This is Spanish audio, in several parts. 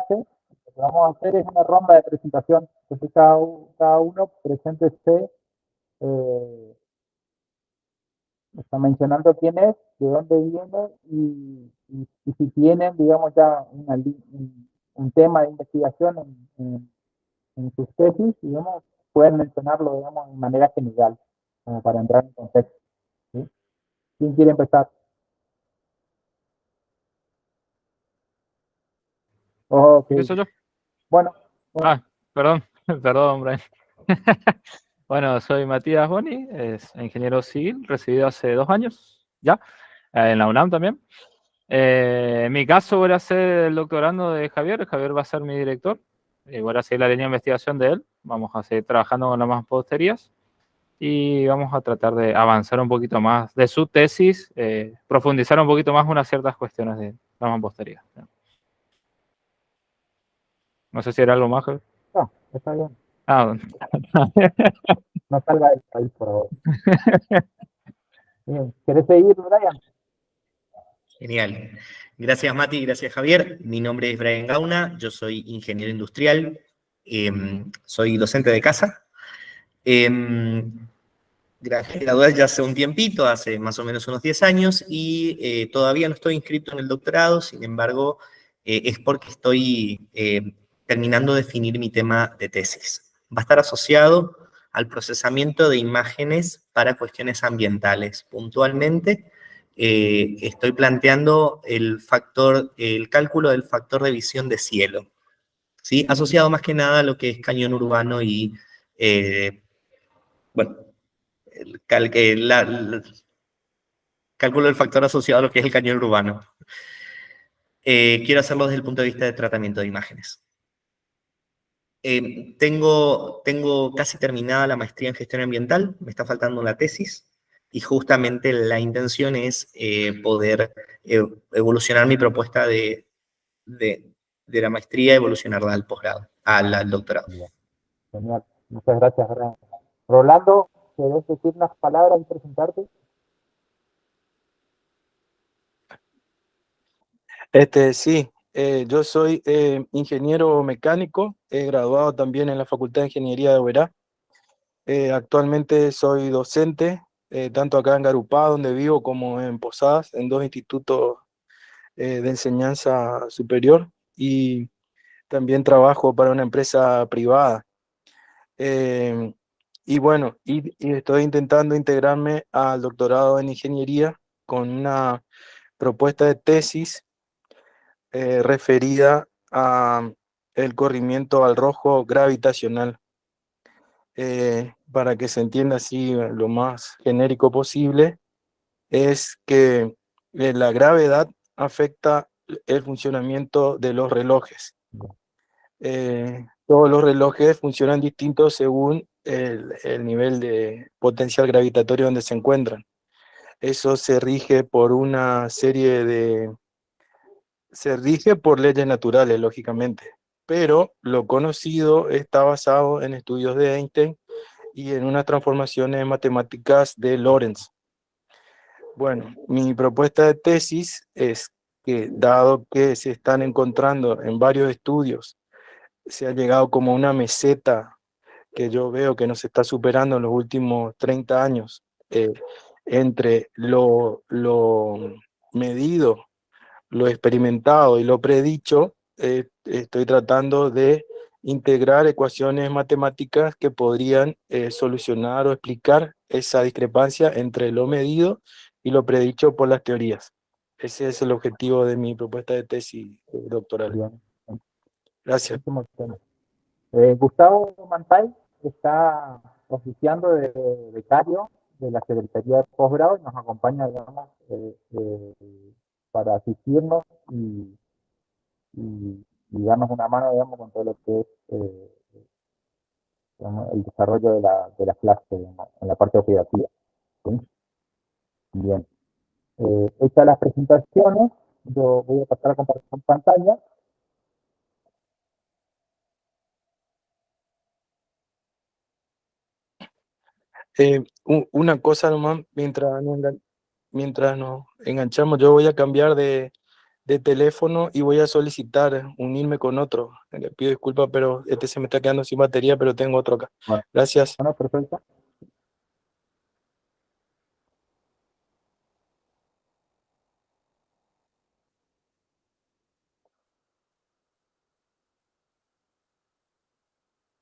clase, lo que vamos a hacer es una ronda de presentación. Entonces cada uno preséntese, eh, está mencionando quién es, de dónde viene y si tienen, digamos, ya un tema de investigación en sus tesis, digamos, pueden mencionarlo, digamos, de manera general, como para entrar en contexto. ¿Sí? ¿Quién quiere empezar? Ok, Empiezo yo. bueno, bueno, Ah, perdón, perdón, Brian. Bueno, soy Matías Boni, es ingeniero civil, recibido hace 2 años ya, en la UNAM también. En mi caso voy a hacer el doctorando de Javier, Javier va a ser mi director, voy a seguir la línea de investigación de él, vamos a seguir trabajando con las mamposterías y vamos a tratar de avanzar un poquito más de su tesis, profundizar un poquito más unas ciertas cuestiones de la mampostería. No sé si era algo más, Javier. no, está bien. Ah, No salga del país, por favor. Bien, ¿querés seguir, Brian? Genial. Gracias, Mati, gracias, Javier. Mi nombre es Brian Gauna, yo soy ingeniero industrial, soy docente de casa. Gradué ya hace un tiempito, hace más o menos unos 10 años, y todavía no estoy inscrito en el doctorado, sin embargo, es porque estoy terminando de definir mi tema de tesis. Va a estar asociado al procesamiento de imágenes para cuestiones ambientales. Puntualmente, estoy planteando el cálculo del factor de visión de cielo, ¿sí? Asociado más que nada a lo que es cañón urbano y, bueno, cálculo del factor asociado a lo que es el cañón urbano. Quiero hacerlo desde el punto de vista de tratamiento de imágenes. Tengo casi terminada la maestría en gestión ambiental, me está faltando la tesis, y justamente la intención es poder evolucionar mi propuesta de la maestría, evolucionarla al posgrado, al doctorado. Bien, genial. Muchas gracias, Brian. Rolando, ¿querés decir unas palabras y presentarte? Sí, yo soy ingeniero mecánico, he graduado también en la Facultad de Ingeniería de Oberá. Actualmente soy docente, tanto acá en Garupá, donde vivo, como en Posadas, en dos institutos de enseñanza superior, y también trabajo para una empresa privada. Eh, y bueno, y estoy intentando integrarme al doctorado en ingeniería con una propuesta de tesis referida a el corrimiento al rojo gravitacional. Para que se entienda así lo más genérico posible, es que la gravedad afecta el funcionamiento de los relojes. Todos los relojes funcionan distintos según el nivel de potencial gravitatorio donde se encuentran. Eso se rige por una serie de... Se rige por leyes naturales, lógicamente, pero lo conocido está basado en estudios de Einstein y en unas transformaciones matemáticas de Lorentz. Bueno, mi propuesta de tesis es que, dado que se están encontrando en varios estudios, se ha llegado como una meseta que yo veo que nos está superando en los últimos 30 años, entre lo medido, lo experimentado y lo predicho. Estoy tratando de integrar ecuaciones matemáticas que podrían solucionar o explicar esa discrepancia entre lo medido y lo predicho por las teorías. Ese es el objetivo de mi propuesta de tesis doctoral. Bien, Gracias. último tema. Gustavo Mantay está oficiando de becario de la Secretaría de Posgrado y nos acompaña, digamos, para asistirnos y darnos una mano, digamos, con todo lo que es digamos, el desarrollo de la clase, digamos, en la parte operativa. ¿Sí? Bien. Hechas las presentaciones, yo voy a pasar a compartir pantalla. Una cosa nomás, mientras nos enganchamos, yo voy a cambiar de de teléfono y voy a solicitar unirme con otro. Le pido disculpas, pero este se me está quedando sin batería, pero tengo otro acá. Bueno, Gracias. bueno, perfecto.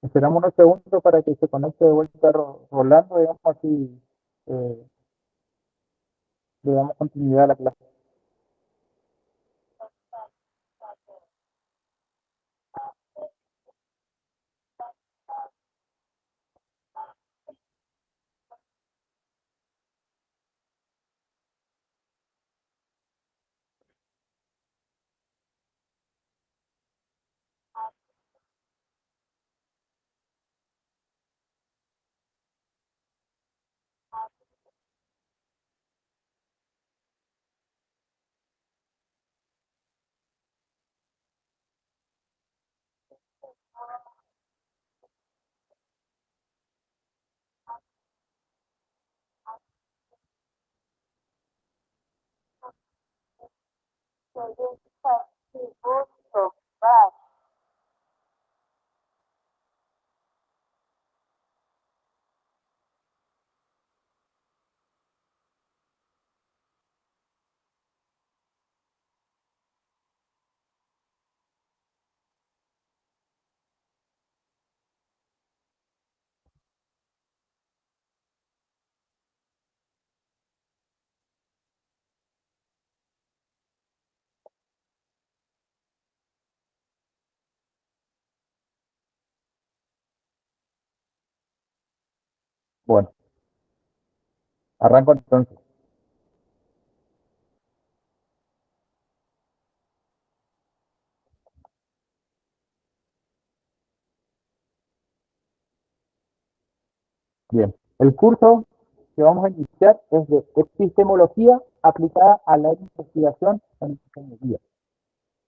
Esperamos unos segundos para que se conecte de vuelta Rolando, digamos así, eh, le damos continuidad a la clase. Bueno, arranco entonces. Bien, el curso que vamos a iniciar es de epistemología aplicada a la investigación en ingeniería.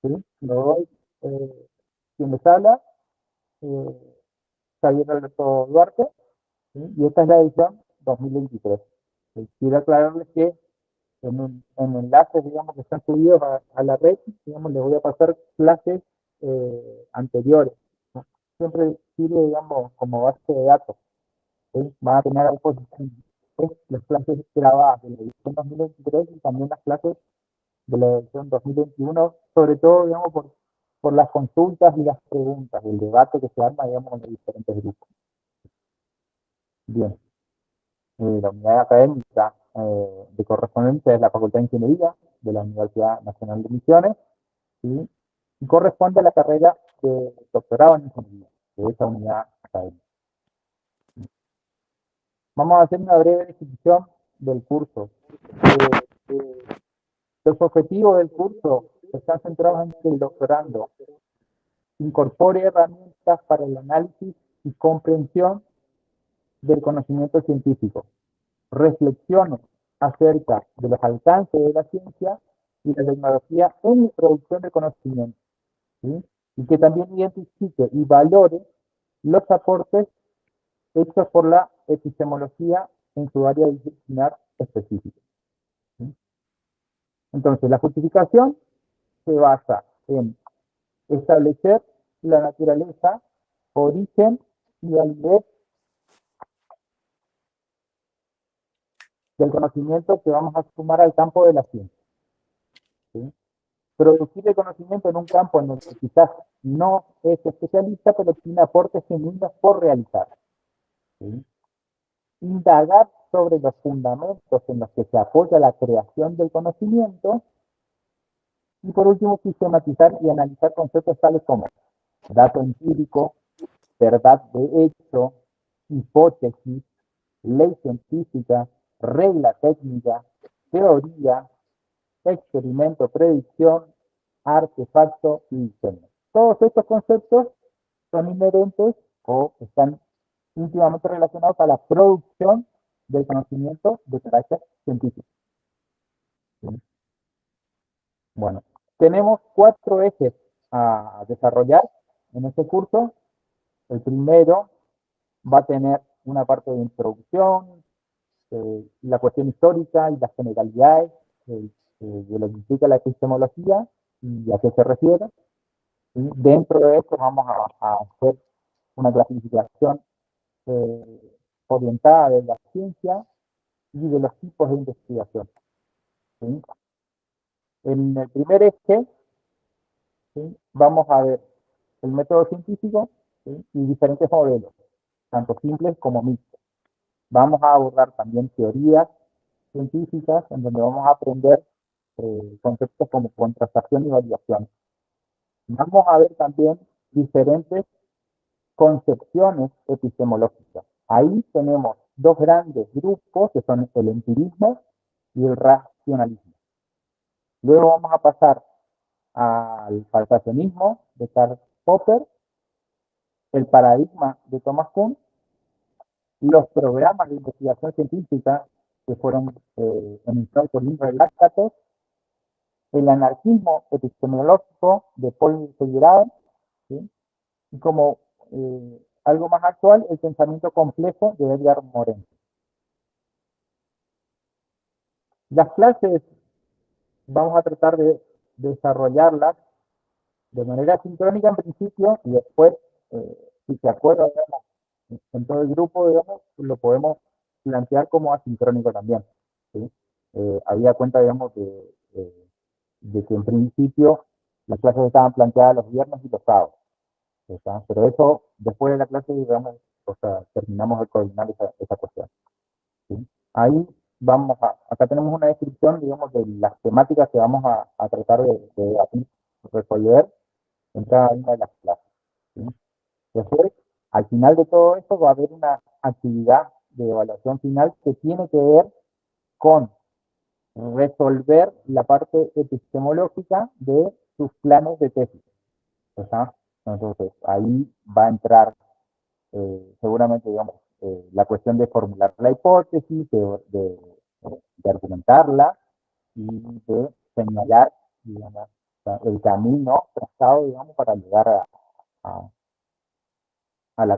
¿Sí? Lo doy, quien les habla, eh, Javier Alberto Duarte, ¿sí? Y esta es la edición 2023. Quiero aclararles que en enlaces, digamos, que están subidos a la red, digamos, les voy a pasar clases anteriores, ¿no? Siempre sirve, digamos, como base de datos, ¿sí? Van a tener a disposición las clases grabadas de la edición 2023 y también las clases de la edición 2021, sobre todo, digamos, por las consultas y las preguntas, el debate que se arma, digamos, en los diferentes grupos. Bien. La unidad académica de correspondencia es la Facultad de Ingeniería de la Universidad Nacional de Misiones, ¿sí? Y corresponde a la carrera de doctorado en Ingeniería de esa unidad académica. Vamos a hacer una breve definición del curso. Los objetivos del curso están centrados en que el doctorando incorpore herramientas para el análisis y comprensión del conocimiento científico, reflexiones acerca de los alcances de la ciencia y la tecnología en la producción de conocimiento, ¿sí? Y que también identifique y valore los aportes hechos por la epistemología en su área disciplinar específica, ¿sí? Entonces, la justificación se basa en establecer la naturaleza, origen y validez del conocimiento que vamos a sumar al campo de la ciencia, ¿sí? Producir el conocimiento en un campo en el que quizás no es especialista, pero tiene aportes genuinos por realizar, ¿sí? Indagar sobre los fundamentos en los que se apoya la creación del conocimiento y por último sistematizar y analizar conceptos tales como dato empírico, verdad de hecho, hipótesis, ley científica, regla técnica, teoría, experimento, predicción, artefacto y diseño. Todos estos conceptos son inherentes o están íntimamente relacionados a la producción del conocimiento de carácter científico. Bueno, tenemos 4 ejes a desarrollar en este curso. El primero va a tener una parte de introducción, la cuestión histórica y las generalidades de lo que implica la epistemología. y a qué se refiere. Y dentro de esto vamos a hacer una clasificación orientada de la ciencia y de los tipos de investigación. ¿Sí? En el primer eje, ¿sí?, vamos a ver el método científico, ¿sí?, y diferentes modelos, tanto simples como mixtos. Vamos a abordar también teorías científicas en donde vamos a aprender conceptos como contrastación y validación. Vamos a ver también diferentes concepciones epistemológicas. Ahí tenemos dos grandes grupos que son el empirismo y el racionalismo. Luego vamos a pasar al falsacionismo de Karl Popper, el paradigma de Thomas Kuhn, los programas de investigación científica que fueron enunciados por Imre Lakatos, el anarquismo epistemológico de Paul Feyerabend, ¿sí?, y como algo más actual, el pensamiento complejo de Edgar Morin. Las clases vamos a tratar de desarrollarlas de manera sincrónica en principio y después, si se acuerda, digamos, en todo el grupo, digamos, lo podemos plantear como asincrónico también, ¿sí? Había cuenta, digamos, de que en principio las clases estaban planteadas los viernes y los sábados, ¿está? Pero eso, después de la clase, digamos, o sea, terminamos de coordinar esa cuestión, ¿sí? Ahí vamos acá tenemos una descripción, digamos, de las temáticas que vamos a tratar de resolver en cada una de las clases, ¿sí? Después, al final de todo esto, va a haber una actividad de evaluación final que tiene que ver con resolver la parte epistemológica de sus planes de tesis, ¿está? Entonces, ahí va a entrar seguramente, digamos, la cuestión de formular la hipótesis, de argumentarla y de señalar, digamos, el camino trazado, digamos, para llegar a la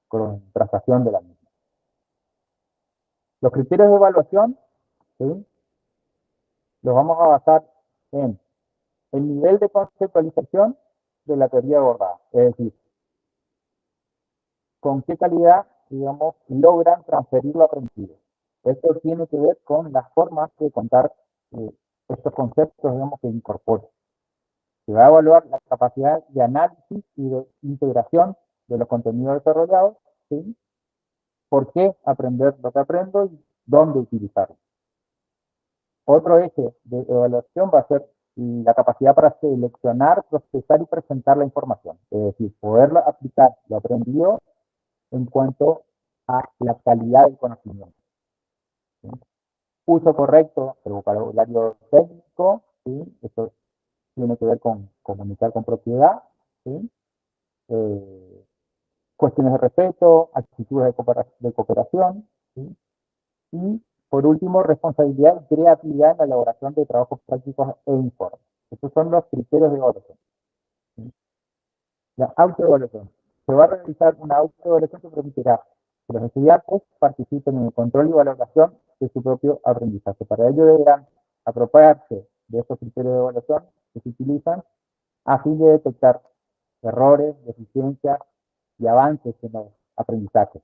contrastación de la misma. Los criterios de evaluación, ¿sí?, los vamos a basar en el nivel de conceptualización de la teoría abordada, es decir, con qué calidad, digamos, logran transferir lo aprendido. Esto tiene que ver con las formas de contar estos conceptos, digamos, que incorporan. Se va a evaluar la capacidad de análisis y de integración de los contenidos desarrollados, ¿sí? ¿Por qué aprender lo que aprendo y dónde utilizarlo? Otro eje de evaluación va a ser la capacidad para seleccionar, procesar y presentar la información, es decir, poderla aplicar lo aprendido en cuanto a la calidad del conocimiento, ¿sí? Uso correcto del vocabulario técnico, ¿sí? Esto tiene que ver con comunicar con propiedad, ¿sí? Cuestiones de respeto, actitudes de cooperación, ¿sí? Y por último, responsabilidad y creatividad en la elaboración de trabajos prácticos e informes. Estos son los criterios de evaluación, ¿sí? La autoevaluación. Se va a realizar una autoevaluación que permitirá que los estudiantes participen en el control y valoración de su propio aprendizaje. Para ello deberán apropiarse de esos criterios de evaluación que se utilizan a fin de detectar errores, deficiencias y avances en los aprendizajes.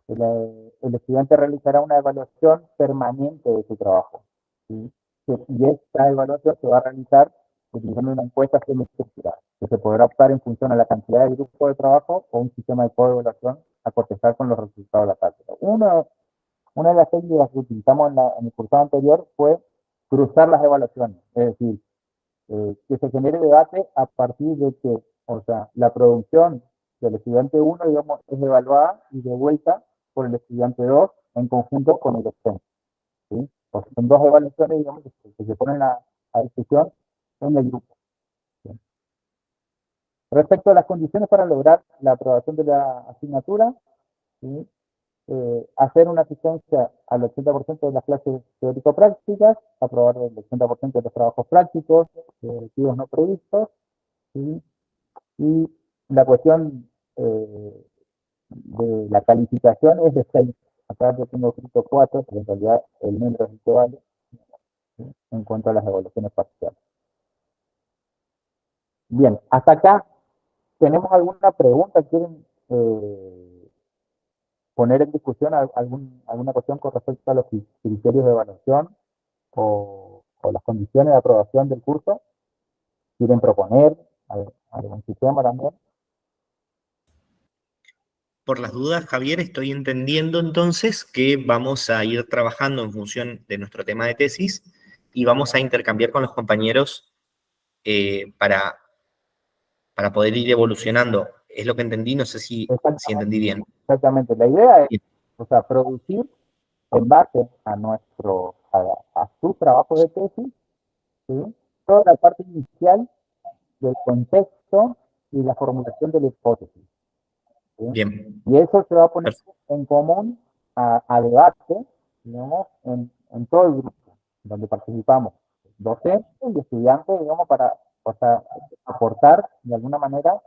El estudiante realizará una evaluación permanente de su trabajo, ¿sí? Y esta evaluación se va a realizar utilizando una encuesta semiestructurada, que se podrá optar en función a la cantidad de grupos de trabajo o un sistema de coevaluación a cortestar con los resultados de la práctica. Una de las técnicas que utilizamos en el cursado anterior fue cruzar las evaluaciones, es decir, que se genere debate a partir de que, o sea, la producción del estudiante 1, digamos, es evaluada y de vuelta por el estudiante 2 en conjunto con el docente, ¿sí? O sea, son dos evaluaciones, digamos, que se ponen a discusión en el grupo, ¿sí? Respecto a las condiciones para lograr la aprobación de la asignatura, ¿sí? Hacer una asistencia al 80% de las clases teórico-prácticas, aprobar el 80% de los trabajos prácticos, directivos no previstos, ¿sí? Y la cuestión de la calificación es de 6. Acá yo tengo escrito 4, pero en realidad el número es el que vale, ¿sí?, en cuanto a las evaluaciones parciales. Bien, hasta acá, ¿tenemos alguna pregunta? ¿Quieren poner en discusión alguna cuestión con respecto a los criterios de evaluación o las condiciones de aprobación del curso? ¿Quieren proponer algún sistema también? Por las dudas, Javier, estoy entendiendo entonces que vamos a ir trabajando en función de nuestro tema de tesis y vamos a intercambiar con los compañeros para poder ir evolucionando. Es lo que entendí, no sé si entendí bien. Exactamente. La idea es, Bien. o sea, producir en base a sus trabajos de tesis, ¿sí? Toda la parte inicial del contexto y la formulación de la hipótesis, ¿sí? Bien. Y eso se va a poner Perfecto. en común a debate, digamos, en todo el grupo, donde participamos docentes y estudiantes, digamos, para, o sea, aportar de alguna manera,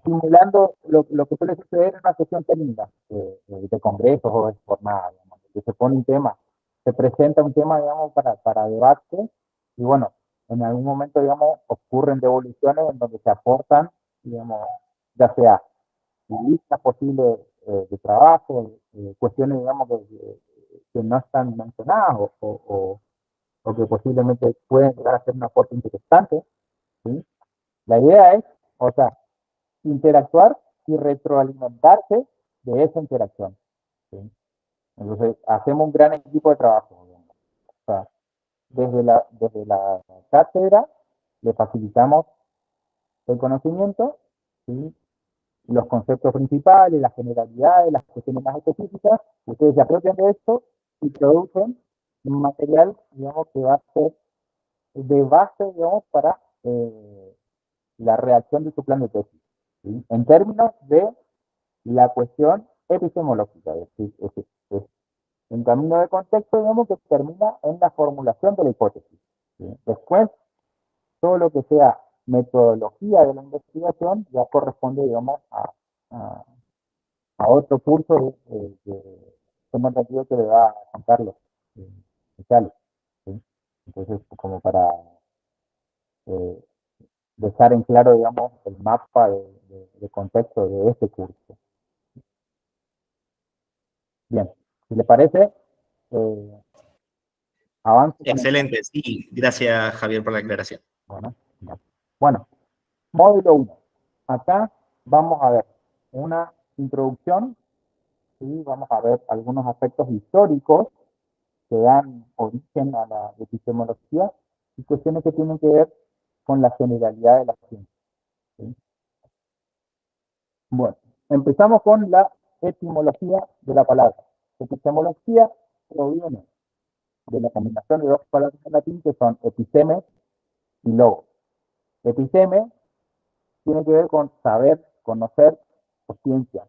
simulando lo que suele suceder en una sesión técnica de congresos o de jornadas, digamos, que se pone un tema, se presenta un tema, digamos, para debate, y bueno, en algún momento, digamos, ocurren devoluciones en donde se aportan, digamos, ya sea listas posibles de trabajo, cuestiones, digamos, que no están mencionadas o que posiblemente pueden llegar a ser un aporte interesante, ¿sí? La idea es, o sea, interactuar y retroalimentarse de esa interacción, ¿sí? Entonces, hacemos un gran equipo de trabajo, digamos. O sea, desde la cátedra le facilitamos el conocimiento, ¿sí? Los conceptos principales, las generalidades, las cuestiones más específicas, ustedes se apropian de esto y producen un material, digamos, que va a ser de base, digamos, para la redacción de su plan de tesis, ¿sí? En términos de la cuestión epistemológica, es un camino de contexto, digamos, que termina en la formulación de la hipótesis, ¿sí? Después, todo lo que sea metodología de la investigación ya corresponde, digamos, a, a otro curso tengo entendido que le va a Juan Carlos, eh, González, ¿sí? Entonces, como para eh, dejar en claro, digamos, el mapa de contexto de este curso. Bien, si le parece, avance con el... Excelente, sí. Gracias, Javier, por la aclaración. Bueno, bueno, módulo 1. Acá vamos a ver una introducción, ¿sí? Vamos a ver algunos aspectos históricos que dan origen a la epistemología y cuestiones que tienen que ver con la generalidad de la ciencia, ¿sí? Bueno, empezamos con la etimología de la palabra. Epistemología proviene de la combinación de dos palabras en latín que son episteme y logos. Episteme tiene que ver con saber, conocer o ciencia.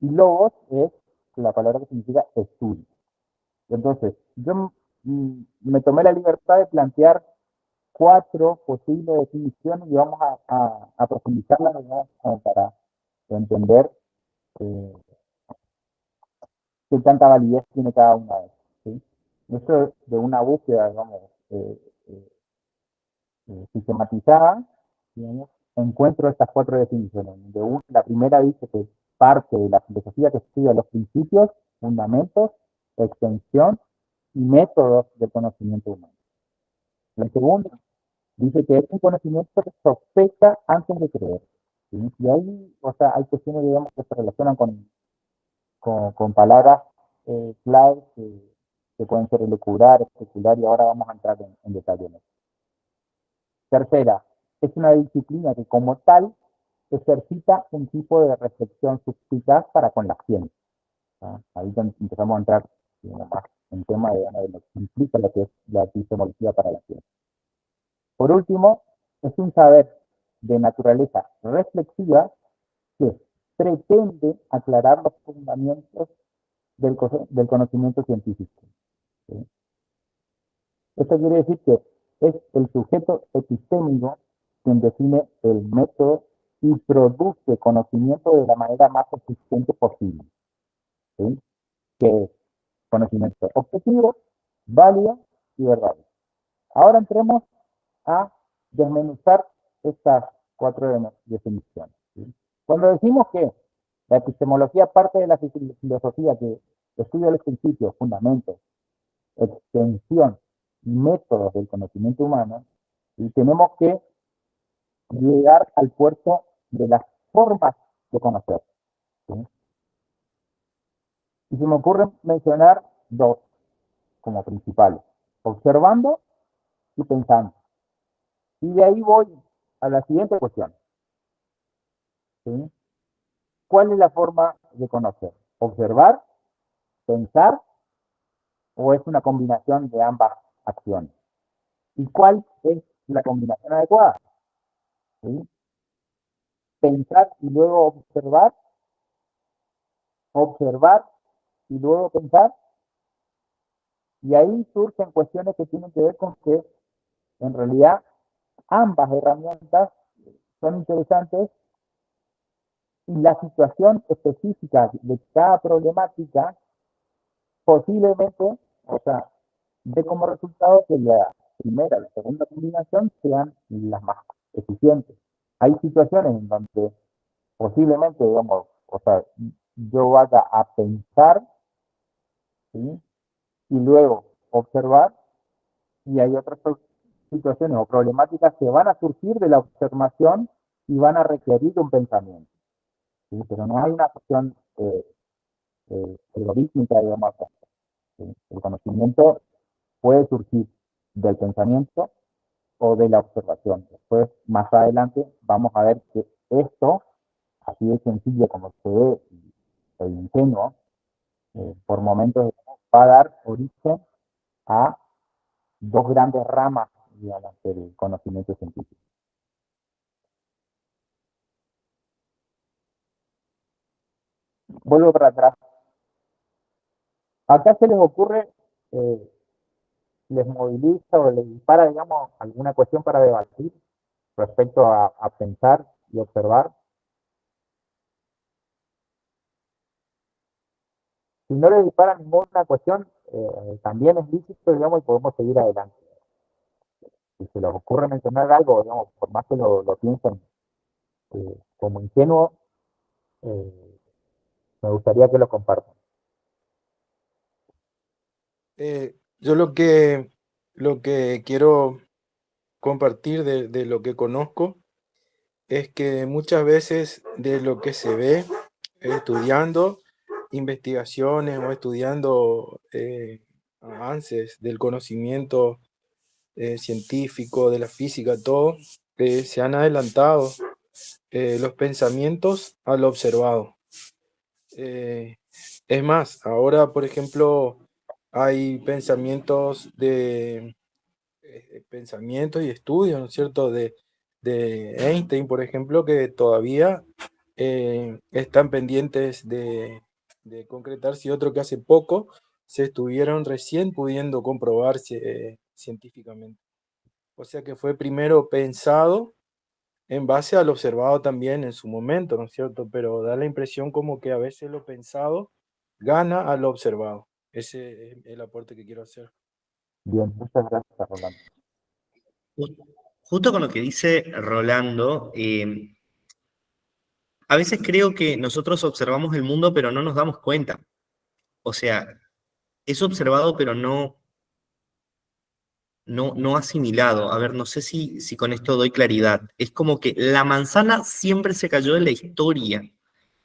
Y logos es la palabra que significa estudio. Entonces, yo me tomé la libertad de plantear 4 posibles definiciones y vamos a profundizarlas, digamos, como para entender eh, qué tanta validez tiene cada una de ellas, ¿sí? Esto de una búsqueda, digamos, eh, sistematizada, digamos, encuentro estas 4 definiciones. La primera dice que parte de la filosofía que estudia los principios, fundamentos, extensión y métodos del conocimiento humano. La segunda dice que es un conocimiento que sospecha antes de creer, ¿sí? Y ahí, o sea, hay cuestiones, digamos, que se relacionan con palabras claves que pueden ser elucubrar, especular, y ahora vamos a entrar en detalle en eso. Tercera, es una disciplina que como tal ejercita un tipo de reflexión suspicaz para con la ciencia, ¿no? Ahí empezamos a entrar, digamos, más en tema de lo que implica lo que es la epistemología para la ciencia. Por último, es un saber de naturaleza reflexiva que pretende aclarar los fundamentos del conocimiento científico, ¿sí? Esto quiere decir que es el sujeto epistémico quien define el método y produce conocimiento de la manera más eficiente posible, ¿sí? Que es conocimiento objetivo, válido y verdadero. Ahora entremos a desmenuzar estas 4 definiciones, ¿sí? Cuando decimos que la epistemología parte de la filosofía que estudia los principios, fundamentos, extensión y métodos del conocimiento humano, y tenemos que llegar al puerto de las formas de conocer, ¿sí? Y se me ocurre mencionar dos como principales: observando y pensando. Y de ahí voy a la siguiente cuestión, ¿sí? ¿Cuál es la forma de conocer? ¿Observar, pensar o es una combinación de ambas acciones? ¿Y cuál es la combinación adecuada? ¿Sí? Pensar y luego observar, observar y luego pensar, y ahí surgen cuestiones que tienen que ver con que en realidad ambas herramientas son interesantes y la situación específica de cada problemática posiblemente, o sea, de como resultado que la primera y la segunda combinación sean las más eficientes. Hay situaciones en donde posiblemente, digamos, o sea, yo vaya a pensar, ¿sí? Y luego observar, y hay otras situaciones o problemáticas que van a surgir de la observación y van a requerir un pensamiento, ¿sí? Pero no hay una cuestión algorítmica, digamos, ¿sí? El conocimiento puede surgir del pensamiento o de la observación. Después, más adelante, vamos a ver que esto, así de sencillo como se ve e ingenuo, por momentos va a dar origen a dos grandes ramas, digamos, del conocimiento científico. Vuelvo para atrás. Acá se les ocurre, eh, les moviliza o les dispara, digamos, alguna cuestión para debatir respecto a pensar y observar. Si no le dispara ninguna cuestión, también es lícito, digamos, y podemos seguir adelante. Si se les ocurre mencionar algo, digamos, por más que lo piensen como ingenuo, eh, me gustaría que lo compartan. Yo lo que quiero compartir de lo que conozco es que muchas veces de lo que se ve estudiando investigaciones o estudiando avances del conocimiento científico, de la física, todo, se han adelantado los pensamientos a lo observado. Es más, ahora, por ejemplo, hay pensamientos y estudios, ¿no es cierto?, de Einstein, por ejemplo, que todavía están pendientes de concretarse, y otro que hace poco se estuvieron recién pudiendo comprobarse científicamente. O sea que fue primero pensado en base al observado también en su momento, ¿no es cierto? Pero da la impresión como que a veces lo pensado gana a lo observado. Ese es el aporte que quiero hacer. Bien, muchas gracias, Rolando. Justo con lo que dice Rolando, a veces creo que nosotros observamos el mundo pero no nos damos cuenta. O sea, es observado pero no asimilado. A ver, no sé si con esto doy claridad. Es como que la manzana siempre se cayó de la historia,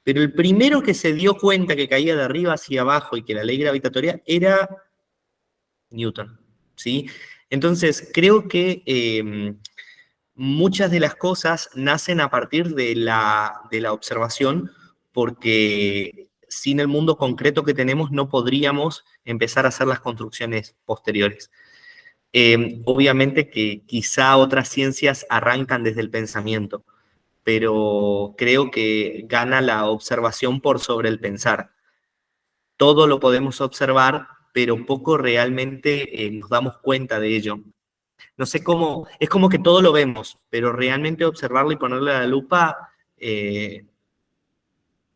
pero el primero que se dio cuenta que caía de arriba hacia abajo y que la ley gravitatoria era Newton, ¿sí? Entonces, creo que muchas de las cosas nacen a partir de la observación, porque sin el mundo concreto que tenemos no podríamos empezar a hacer las construcciones posteriores. Obviamente que quizá otras ciencias arrancan desde el pensamiento, pero creo que gana la observación por sobre el pensar. Todo lo podemos observar, pero poco realmente nos damos cuenta de ello. No sé cómo, es como que todo lo vemos, pero realmente observarlo y ponerle la lupa,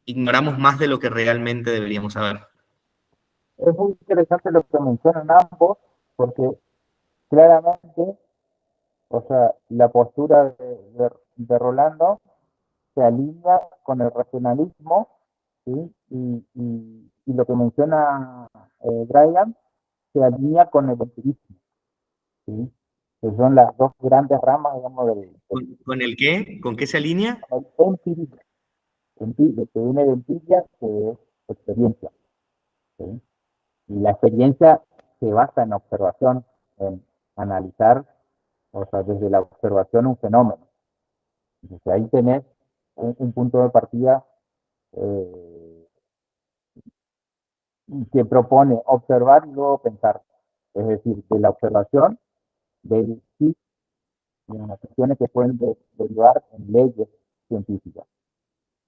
ignoramos más de lo que realmente deberíamos saber. Es muy interesante lo que mencionan ambos, porque claramente O sea, la postura de Rolando se alinea con el racionalismo, ¿sí? Y lo que menciona Brian se alinea con el empirismo, ¿sí? Que son las dos grandes ramas, digamos, ¿Con el qué? ¿Con qué se alinea? del empirismo. Que viene de empiria, que es experiencia, ¿sí? Y la experiencia se basa en observación, en analizar, o sea, desde la observación un fenómeno. Entonces ahí tenés un punto de partida eh, que propone observar y luego pensar. Es decir, de la observación, del sí, de unas cuestiones que pueden derivar en leyes científicas,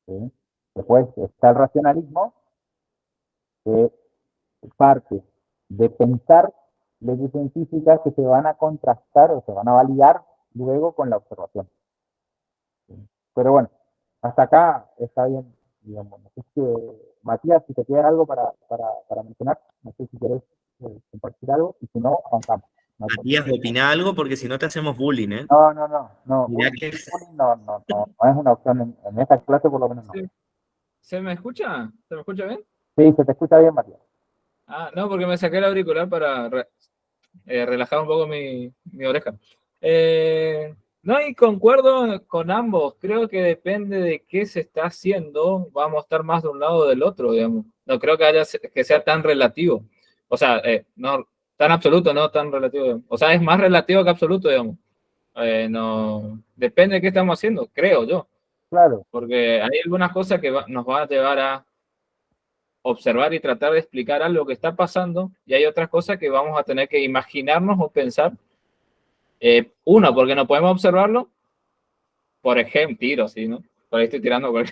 ¿sí? Después está el racionalismo, que parte de pensar leyes científicas que se van a contrastar o se van a validar luego con la observación. ¿Sí? Pero bueno, hasta acá está bien, digamos. No sé si, Matías, si te queda algo para mencionar, no sé si querés compartir algo, y si no, avanzamos. No, Matías, opina algo porque si no te hacemos bullying, ¿eh? no, Mirá que no es una opción en esta clase, por lo menos no. Sí. ¿Se me escucha? ¿Se me escucha bien? Sí, se te escucha bien, Matías. Ah, no, porque me saqué el auricular para relajar un poco mi oreja. No, y concuerdo con ambos. Creo que depende de qué se está haciendo, vamos a estar más de un lado o del otro, digamos. No creo que que sea tan relativo. O sea, no tan absoluto, no tan relativo, digamos. O sea, es más relativo que absoluto, digamos. No, depende de qué estamos haciendo, creo yo. Claro, Porque hay algunas cosas que nos van a llevar a observar y tratar de explicar algo que está pasando, y hay otras cosas que vamos a tener que imaginarnos o pensar. Uno, porque no podemos observarlo, por ejemplo, tiro, ¿sí, no? Por ahí estoy tirando. Por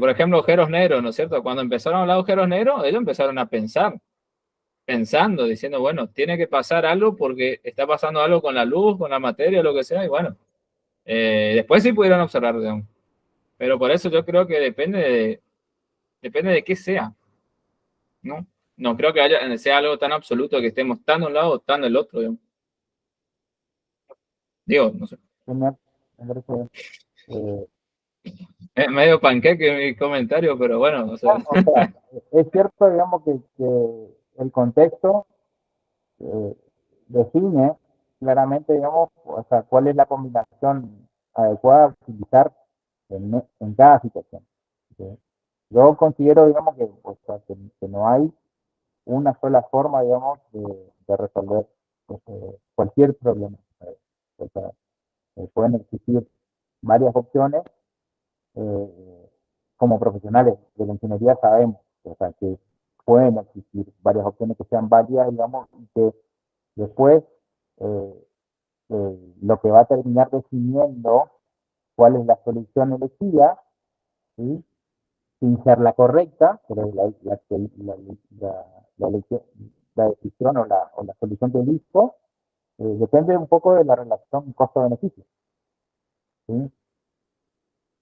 ejemplo, agujeros negros, ¿no es cierto? Cuando empezaron a hablar de agujeros negros, ellos empezaron a pensar, pensando, diciendo, bueno, tiene que pasar algo porque está pasando algo con la luz, con la materia, lo que sea, y bueno, después sí pudieron observar, digamos. Pero por eso yo creo que depende de qué sea, ¿no? No creo que sea algo tan absoluto que estemos tan de un lado o tan del otro, digamos. Digo, no sé. genial, me parece bien. Eh, Es medio panqueque mi comentario, pero bueno, o sea, o sea, es cierto, digamos, que el contexto eh, define claramente, digamos, o sea, cuál es la combinación adecuada a utilizar en cada situación. ¿Sí? Yo considero, digamos, o sea, que no hay una sola forma, digamos, de resolver cualquier problema. O sea, pueden existir varias opciones. Como profesionales de la ingeniería sabemos, o sea, que pueden existir varias opciones que sean válidas, digamos, y que después eh, lo que va a terminar definiendo cuál es la solución elegida, ¿sí? Sin ser la correcta, pero la elección, la decisión o la solución que elijo, depende un poco de la relación costo-beneficio. ¿Sí?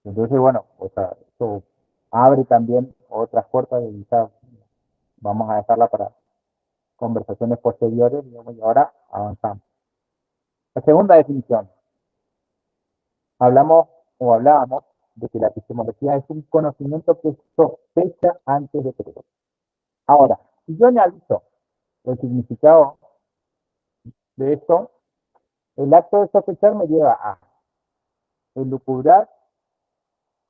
Entonces, bueno, o sea, eso abre también otras puertas y quizás vamos a dejarla para conversaciones posteriores, digamos, y ahora avanzamos. La segunda definición, hablamos o hablábamos de que la epistemología es un conocimiento que sospecha antes de creer. Ahora, si yo analizo el significado de esto, el acto de sospechar me lleva a elucubrar,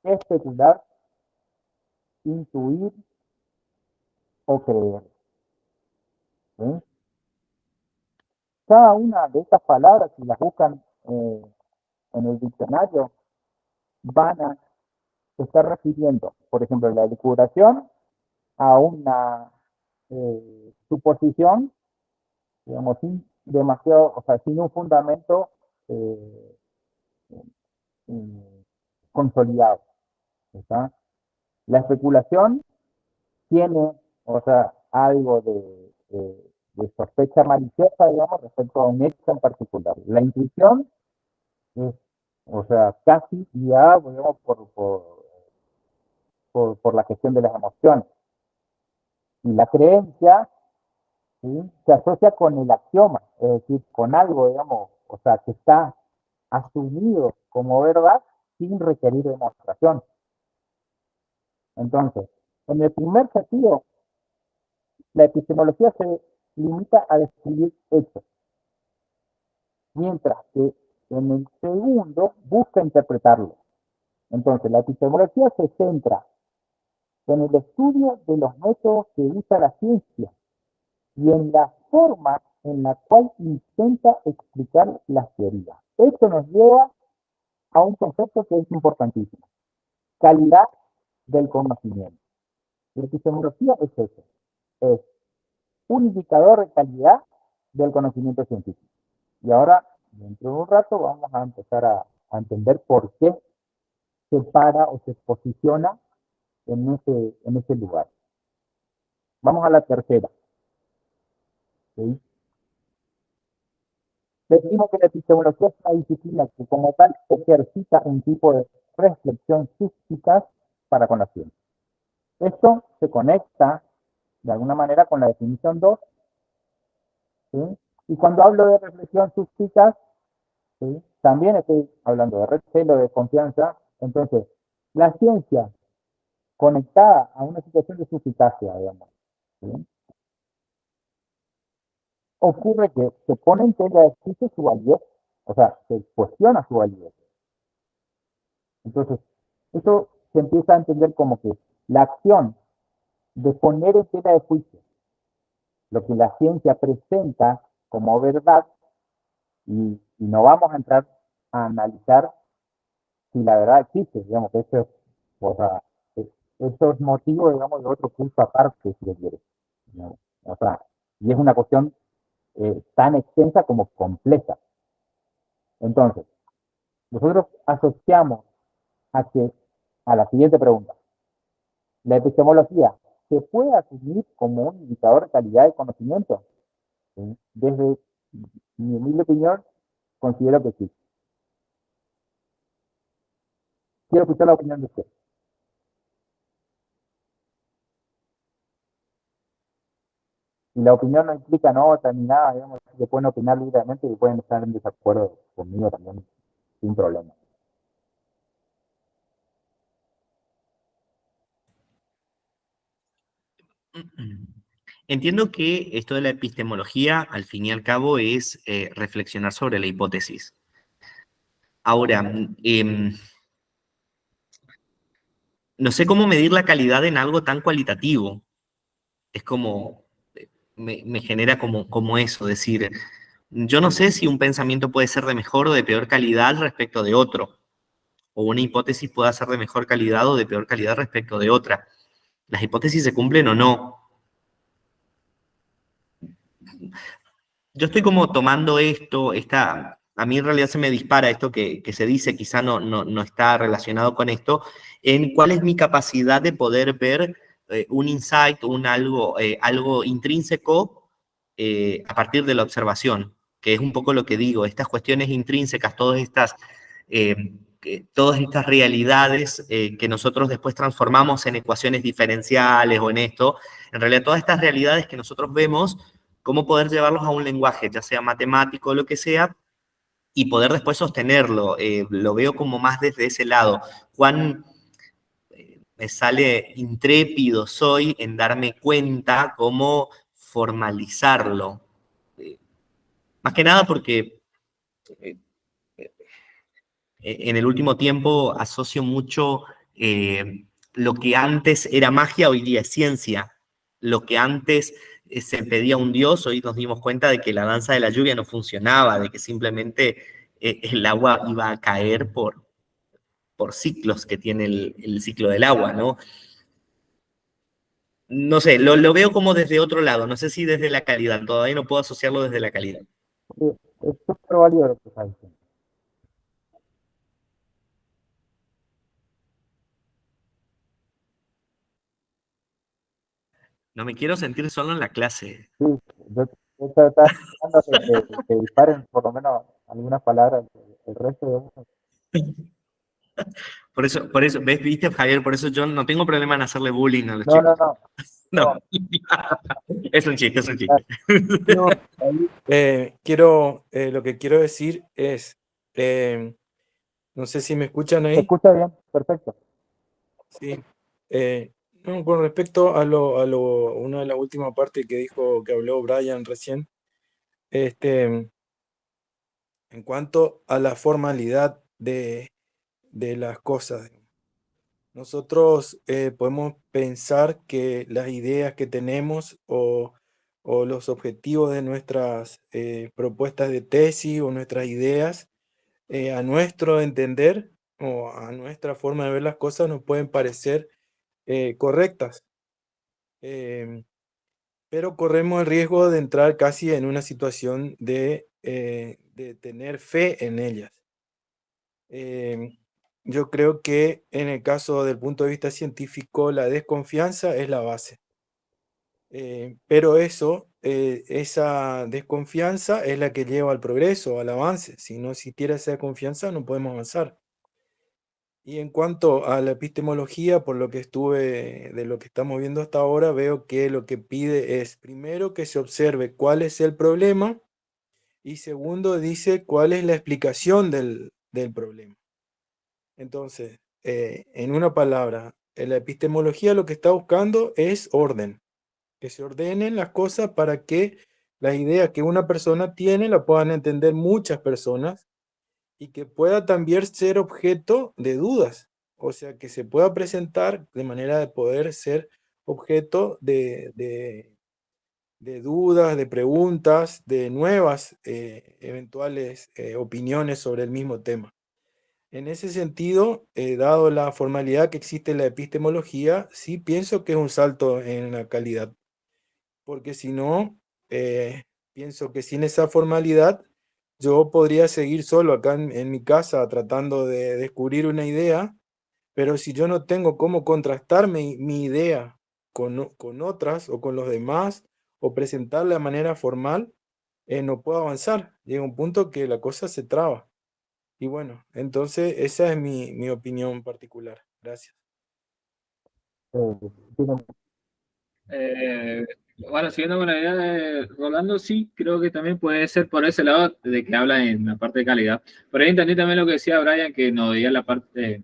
especular, intuir o creer. ¿Sí? Cada una de estas palabras, si las buscan en el diccionario, van a estar refiriendo, por ejemplo, la elucubración a una suposición, digamos, sin demasiado, o sea, sin un fundamento eh, consolidado. ¿Está? La especulación tiene, o sea, algo de sospecha maliciosa, digamos, respecto a un hecho en particular. La intuición es, o sea, casi guiada, digamos, por la gestión de las emociones. Y la creencia, ¿sí? Se asocia con el axioma, es decir, con algo, digamos, o sea, que está asumido como verdad sin requerir demostración. Entonces, en el primer sentido, la epistemología se limita a describir hechos, mientras que en el segundo busca interpretarlos. Entonces, la epistemología se centra en el estudio de los métodos que usa la ciencia y en la forma en la cual intenta explicar las teorías. Esto nos lleva a un concepto que es importantísimo: calidad del conocimiento. La epistemología es eso, es un indicador de calidad del conocimiento científico. Y ahora, dentro de un rato, vamos a empezar a entender por qué se para o se posiciona en ese lugar. Vamos a la tercera. ¿Sí? Decimos que la epistemología es una disciplina que como tal ejercita un tipo de reflexión suspicaz para con la ciencia. Esto se conecta de alguna manera con la definición 2, ¿sí? Y cuando hablo de reflexión suspicaz, ¿sí?, también estoy hablando de recelo, de confianza. Entonces, la ciencia conectada a una situación de suspicacia, digamos, ¿sí?, ocurre que se pone en tela de juicio su validez, o sea, se cuestiona su validez. Entonces, eso se empieza a entender como que la acción de poner en tela de juicio lo que la ciencia presenta como verdad, y no vamos a entrar a analizar si la verdad existe, digamos que eso es, o sea, eso es motivo, digamos, de otro curso aparte, si se quiere, ¿no? O sea, y es una cuestión tan extensa como compleja. Entonces, nosotros asociamos a la siguiente pregunta: ¿la epistemología se puede asumir como un indicador de calidad de conocimiento? ¿Sí? Desde mi humilde opinión, considero que sí. Quiero escuchar la opinión de usted. Y la opinión no implica nota ni nada, digamos, que pueden opinar libremente y pueden estar en desacuerdo conmigo también, sin problema. Entiendo que esto de la epistemología, al fin y al cabo, es reflexionar sobre la hipótesis. Ahora, no sé cómo medir la calidad en algo tan cualitativo. Es como, me genera como eso, decir, yo no sé si un pensamiento puede ser de mejor o de peor calidad respecto de otro, o una hipótesis puede ser de mejor calidad o de peor calidad respecto de otra. ¿Las hipótesis se cumplen o no? Yo estoy como tomando esto, a mí en realidad se me dispara esto que se dice, quizá no está relacionado con esto, en cuál es mi capacidad de poder ver un insight, algo intrínseco a partir de la observación, que es un poco lo que digo, estas cuestiones intrínsecas, eh, todas estas realidades que nosotros después transformamos en ecuaciones diferenciales o en esto, en realidad todas estas realidades que nosotros vemos, cómo poder llevarlos a un lenguaje, ya sea matemático o lo que sea, y poder después sostenerlo. Lo veo como más desde ese lado. Cuán me sale intrépido soy en darme cuenta cómo formalizarlo. Más que nada porque en el último tiempo asocio mucho lo que antes era magia, hoy día es ciencia. Lo que antes se pedía a un dios, hoy nos dimos cuenta de que la danza de la lluvia no funcionaba, de que simplemente el agua iba a caer por ciclos que tiene el ciclo del agua, ¿no? No sé, lo veo como desde otro lado, no sé si desde la calidad, todavía no puedo asociarlo desde la calidad. Es súper válido lo que está diciendo. No me quiero sentir solo en la clase. Sí, yo estaba esperando que disparen por lo menos algunas palabras, el resto de uno. Por eso, ¿ves, viste, Javier? Por eso yo no tengo problema en hacerle bullying a los No, no, chicos. no. No, es un chiste, es un chiste. No, lo que quiero decir es, no sé si me escuchan ¿Se ahí. escucha bien? Perfecto. Sí. No, con respecto a una de las últimas partes que habló Brian recién, en cuanto a la formalidad de las cosas, nosotros podemos pensar que las ideas que tenemos o los objetivos de nuestras propuestas de tesis o nuestras ideas, a nuestro entender o a nuestra forma de ver las cosas, nos pueden parecer correctas. Pero corremos el riesgo de entrar casi en una situación de tener fe en ellas. Yo creo que en el caso del punto de vista científico, la desconfianza es la base. Pero esa desconfianza es la que lleva al progreso, al avance. Si no existiera esa confianza, no podemos avanzar. Y en cuanto a la epistemología, por lo que de lo que estamos viendo hasta ahora, veo que lo que pide es, primero, que se observe cuál es el problema y segundo, dice cuál es la explicación del problema. Entonces, en una palabra, la epistemología lo que está buscando es orden, que se ordenen las cosas para que las ideas que una persona tiene la puedan entender muchas personas y que pueda también ser objeto de dudas, o sea, que se pueda presentar de manera de poder ser objeto de dudas, de preguntas, de nuevas eventuales opiniones sobre el mismo tema. En ese sentido, dado la formalidad que existe en la epistemología, sí pienso que es un salto en la calidad, porque si no, pienso que sin esa formalidad, yo podría seguir solo acá en mi casa tratando de descubrir una idea, pero si yo no tengo cómo contrastar mi idea con otras o con los demás, o presentarla de manera formal, no puedo avanzar. Llega un punto que la cosa se traba. Y bueno, entonces esa es mi opinión particular. Gracias. Tiene- Eh, bueno, siguiendo con la idea de Rolando, sí, creo que también puede ser por ese lado de que habla en la parte de calidad. Por ahí entendí también lo que decía Brian, que no veía la parte,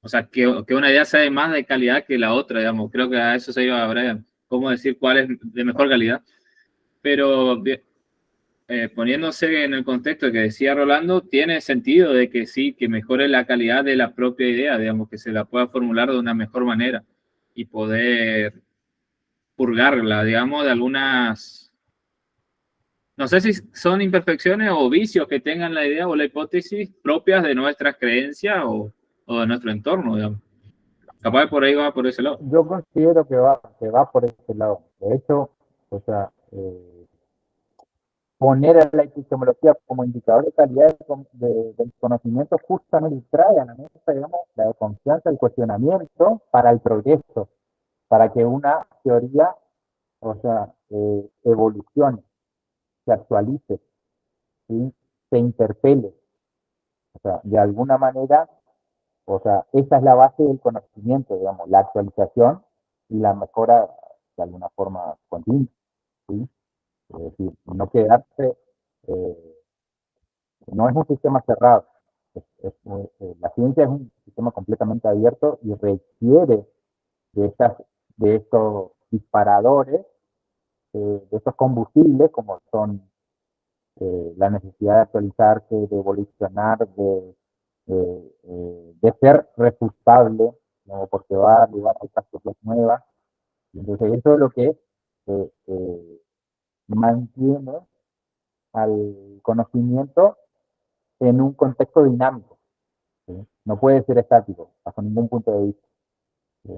o sea, que una idea sea de más de calidad que la otra, digamos. Creo que a eso se iba Brian, cómo decir cuál es de mejor calidad. Pero poniéndose en el contexto que decía Rolando, tiene sentido de que sí, que mejore la calidad de la propia idea, digamos, que se la pueda formular de una mejor manera y poder purgarla, digamos, de algunas, no sé si son imperfecciones o vicios que tengan la idea o la hipótesis propias de nuestras creencias o de nuestro entorno, digamos. Capaz por ahí va por ese lado. Yo considero que va por ese lado. De hecho, o sea, poner a la epistemología como indicador de calidad del conocimiento justamente trae a la mesa, digamos, la confianza, el cuestionamiento para el progreso, para que una teoría, o sea, evolucione, se actualice, ¿sí? Se interpele, o sea, de alguna manera, o sea, esa es la base del conocimiento, digamos, la actualización y la mejora de alguna forma continua, ¿sí? Es decir, no quedarse, eh, no es un sistema cerrado. La ciencia es un sistema completamente abierto y requiere de, estas, de estos disparadores, de estos combustibles, como son la necesidad de actualizarse, de evolucionar, de ser refutable, ¿no? Porque va a llevar a otras cosas nuevas. Entonces, eso es lo que mantiene al conocimiento en un contexto dinámico. ¿Sí? No puede ser estático, bajo ningún punto de vista. ¿Sí?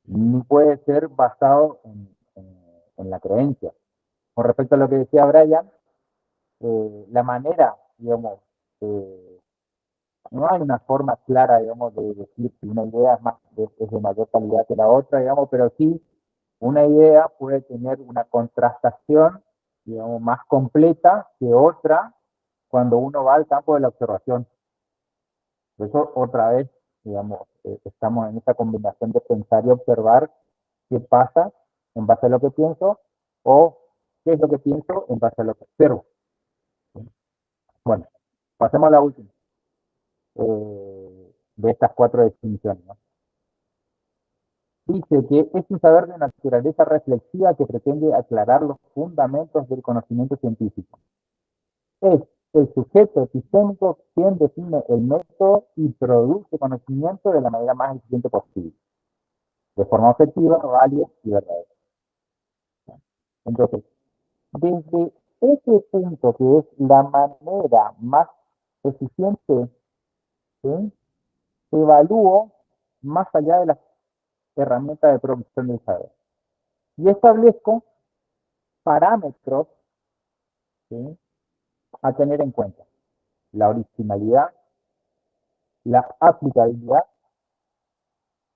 Ni puede ser basado en la creencia. Con respecto a lo que decía Brian, la manera, digamos, no hay una forma clara, digamos, de decir si una idea es de mayor calidad que la otra, digamos, pero sí una idea puede tener una contrastación, digamos, más completa que otra cuando uno va al campo de la observación. Por eso, otra vez, digamos, estamos en esta combinación de pensar y observar qué pasa en base a lo que pienso o qué es lo que pienso en base a lo que observo. Bueno, pasemos a la última de estas 4 definiciones, ¿no? Dice que es un saber de naturaleza reflexiva que pretende aclarar los fundamentos del conocimiento científico. Es el sujeto epistémico quien define el método y produce conocimiento de la manera más eficiente posible, de forma objetiva, válida y verdadera. Entonces, desde ese punto que es la manera más eficiente, ¿sí?, evalúo más allá de las herramientas de producción del saber y establezco parámetros, ¿sí?, a tener en cuenta: la originalidad, la aplicabilidad,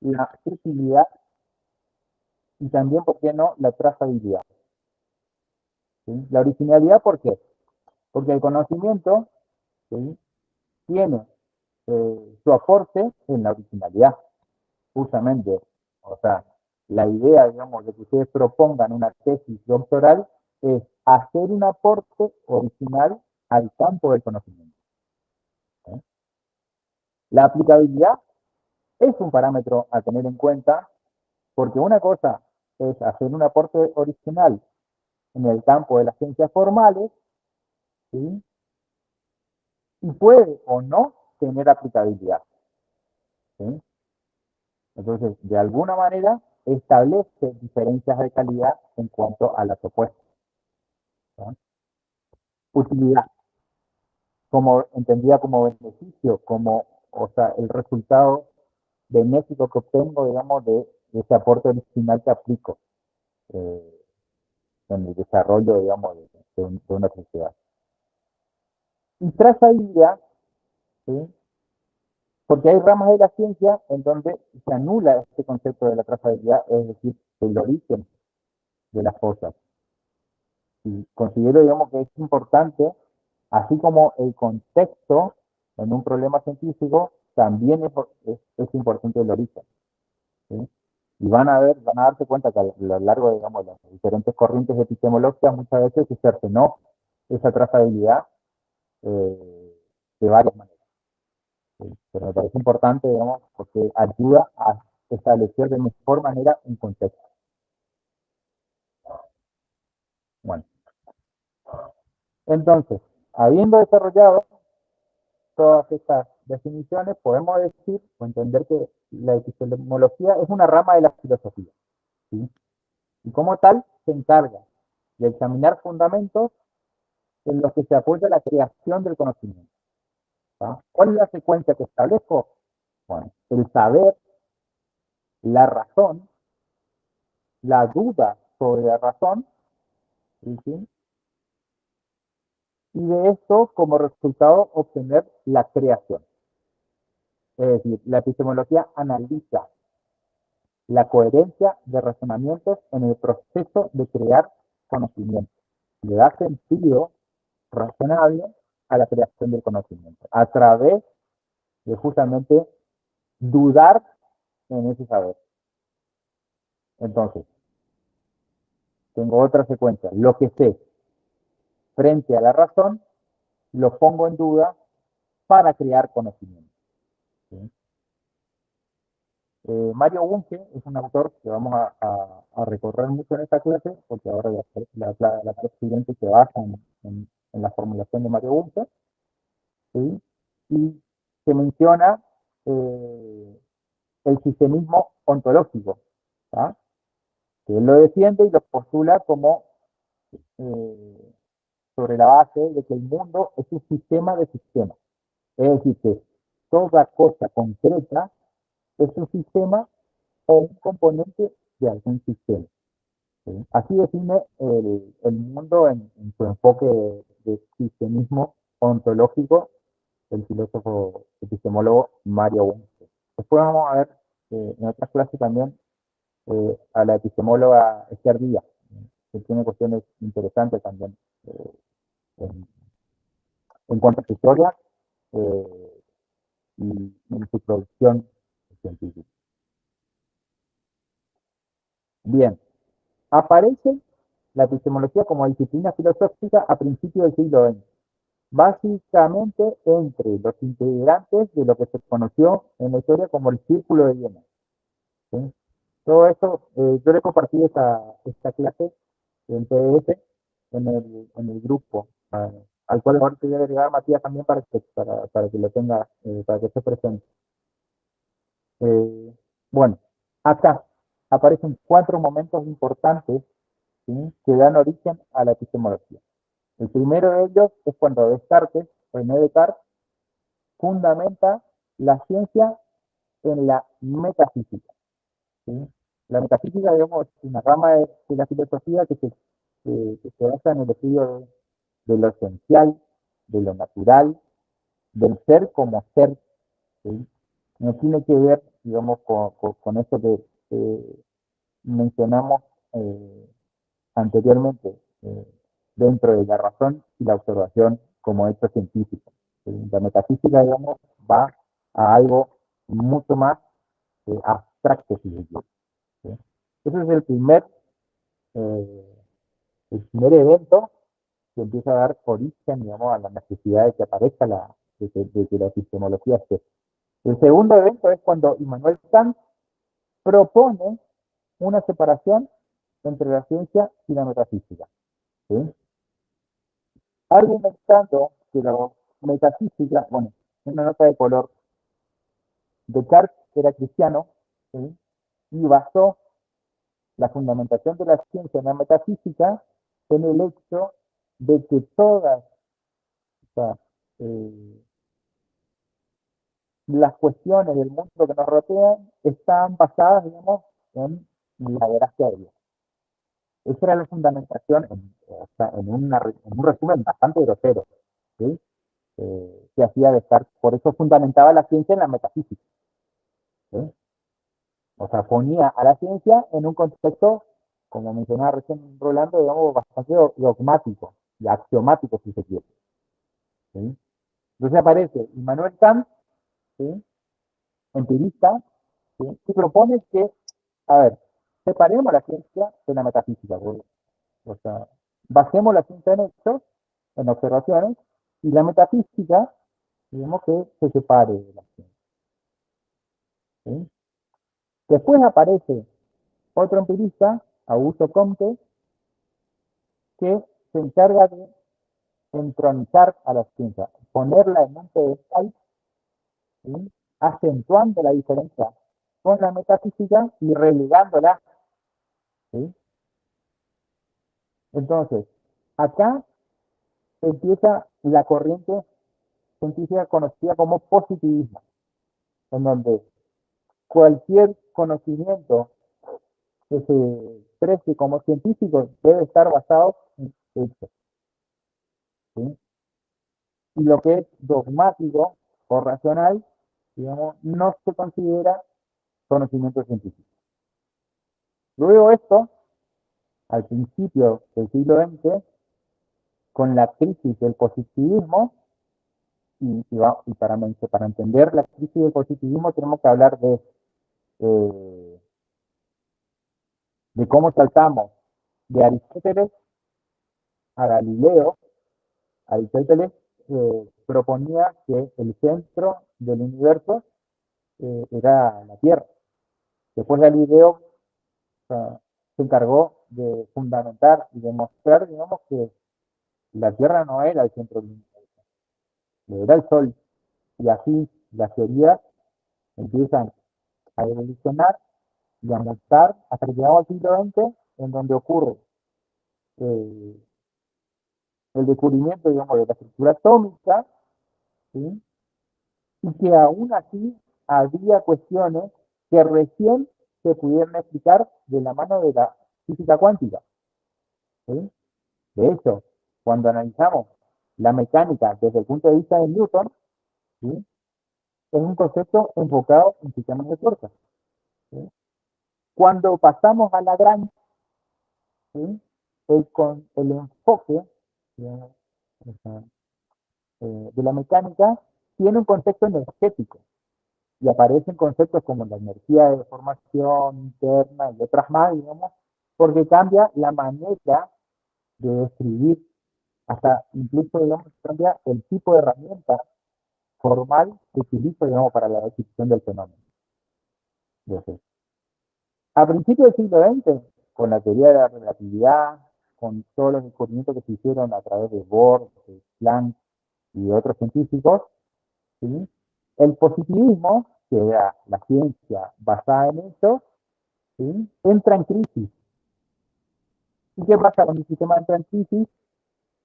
la utilidad y también, ¿por qué no?, la trazabilidad. ¿Sí? La originalidad, ¿por qué? Porque el conocimiento, ¿sí?, tiene su aporte en la originalidad, justamente. O sea, la idea, digamos, de que ustedes propongan una tesis doctoral es hacer un aporte original al campo del conocimiento. ¿Sí? La aplicabilidad es un parámetro a tener en cuenta, porque una cosa es hacer un aporte original en el campo de las ciencias formales, ¿sí?, y puede o no tener aplicabilidad. ¿Sí? Entonces, de alguna manera, establece diferencias de calidad en cuanto a la propuesta. ¿Sí? Utilidad, como entendida como beneficio, como, o sea, el resultado benéfico que obtengo, digamos, de ese aporte original que aplico eh, en el desarrollo, digamos, de una sociedad. Y trazabilidad, ¿sí?, porque hay ramas de la ciencia en donde se anula este concepto de la trazabilidad, es decir, el origen de las cosas. Y considero, digamos, que es importante, así como el contexto en un problema científico, también es importante el origen. ¿Sí? Y van a darse cuenta que a lo largo, digamos, de las diferentes corrientes epistemológicas, muchas veces se cercenó esa trazabilidad de varias maneras. ¿Sí? Pero me parece importante, digamos, porque ayuda a establecer de mejor manera un contexto. Bueno, entonces, habiendo desarrollado todas estas definiciones, podemos decir o entender que la epistemología es una rama de la filosofía, ¿sí? Y como tal, se encarga de examinar fundamentos en los que se apoya la creación del conocimiento. ¿Sí? ¿Cuál es la secuencia que establezco? Bueno, el saber, la razón, la duda sobre la razón, ¿sí?, y de esto, como resultado, obtener la creación. Es decir, la epistemología analiza la coherencia de razonamientos en el proceso de crear conocimiento. Le da sentido razonable a la creación del conocimiento, a través de justamente dudar en ese saber. Entonces, tengo otra secuencia. Lo que sé frente a la razón, lo pongo en duda para crear conocimiento. ¿Sí? Mario Bunge es un autor que vamos a recorrer mucho en esta clase, porque ahora la clase siguiente se basa en la formulación de Mario Bunge, ¿sí? Y se menciona el sistemismo ontológico, ¿tá?, que él lo defiende y lo postula como eh, sobre la base de que el mundo es un sistema de sistemas. Es decir, que toda cosa concreta es un sistema o un componente de algún sistema. ¿Sí? Así define el mundo en su enfoque de sistemismo ontológico el filósofo epistemólogo Mario Bunge. Después vamos a ver en otras clases también a la epistemóloga Esther Díaz, que tiene cuestiones interesantes también en, en cuanto a su historia eh, y su producción científica. Bien, aparece la epistemología como disciplina filosófica a principios del siglo XX, básicamente entre los integrantes de lo que se conoció en la historia como el Círculo de Viena. ¿Sí? Todo eso, yo le compartí esta clase en PDF en el grupo, al cual ahora te voy a agregar, Matías, también para que lo tenga, para que esté presente. Bueno, acá aparecen 4 momentos importantes, ¿sí?, que dan origen a la epistemología. El primero de ellos es cuando Descartes, René Descartes, fundamenta la ciencia en la metafísica. ¿Sí? La metafísica, digamos, es una rama de la filosofía que se basa en el estudio de lo esencial, de lo natural, del ser como ser. ¿Sí? No tiene que ver, digamos, con eso que mencionamos anteriormente, dentro de la razón y la observación como hecho científico. La metafísica, digamos, va a algo mucho más abstracto, si se quiere. ¿Sí? Ese es eh, el primer evento que empieza a dar origen, digamos, a la necesidad de que aparezca de que la epistemología esté. El segundo evento es cuando Immanuel Kant propone una separación entre la ciencia y la metafísica. ¿Sí? Argumentando que la metafísica, bueno, una nota de color, Descartes era cristiano, ¿sí?, y basó la fundamentación de la ciencia en la metafísica en el hecho de que todas, o sea, las cuestiones del mundo que nos rodean están basadas, digamos, en la veracidad de Dios. Esa era la fundamentación, o sea, en un resumen bastante grosero, ¿sí?, que hacía Descartes. Por eso fundamentaba la ciencia en la metafísica. ¿Sí? O sea, ponía a la ciencia en un contexto, como mencionaba recién Rolando, digamos, bastante dogmático y axiomático, si se quiere. ¿Sí? Entonces aparece Immanuel Kant, ¿sí?, empirista, ¿sí?, y propone que, a ver, separemos la ciencia de la metafísica. O sea, basemos la ciencia en hechos, en observaciones, y la metafísica, digamos, que se separe de la ciencia. ¿Sí? Después aparece otro empirista, Augusto Comte, que se encarga de entronizar a la ciencia, ponerla en un pedestal, ¿sí?, acentuando la diferencia con la metafísica y relegándola. ¿Sí? Entonces, acá empieza la corriente científica conocida como positivismo, en donde cualquier conocimiento que se exprese como científico debe estar basado en hechos. ¿Sí? Y lo que es dogmático o racional, digamos, no se considera conocimiento científico. Luego esto, al principio del siglo XX, con la crisis del positivismo, y para entender la crisis del positivismo tenemos que hablar eh, de cómo saltamos de Aristóteles a Galileo. Aristóteles proponía que el centro del universo era la Tierra. Después Galileo se encargó de fundamentar y demostrar, digamos, que la Tierra no era el centro del universo, era el Sol. Y así las teorías empiezan a evolucionar y a montar hasta que llegamos al siglo XX, en donde ocurre eh, el descubrimiento, digamos, de la estructura atómica, ¿sí?, y que aún así había cuestiones que recién se pudieron explicar de la mano de la física cuántica. ¿Sí? De hecho, cuando analizamos la mecánica desde el punto de vista de Newton, ¿sí?, es un concepto enfocado en sistemas de fuerza. ¿Sí? Cuando pasamos a Lagrange, ¿sí?, el enfoque, digamos, de la mecánica tiene un concepto energético y aparecen conceptos como la energía de formación interna y otras más, digamos, porque cambia la manera de escribir, hasta incluso, digamos, cambia el tipo de herramienta formal que utilizo, digamos, para la descripción del fenómeno. Entonces, a principios del siglo XX, con la teoría de la relatividad, con todos los descubrimientos que se hicieron a través de Bohr, de Planck y otros científicos, ¿sí? El positivismo, que era la ciencia basada en eso, ¿sí? Entra en crisis. ¿Y qué pasa cuando el sistema entra en crisis?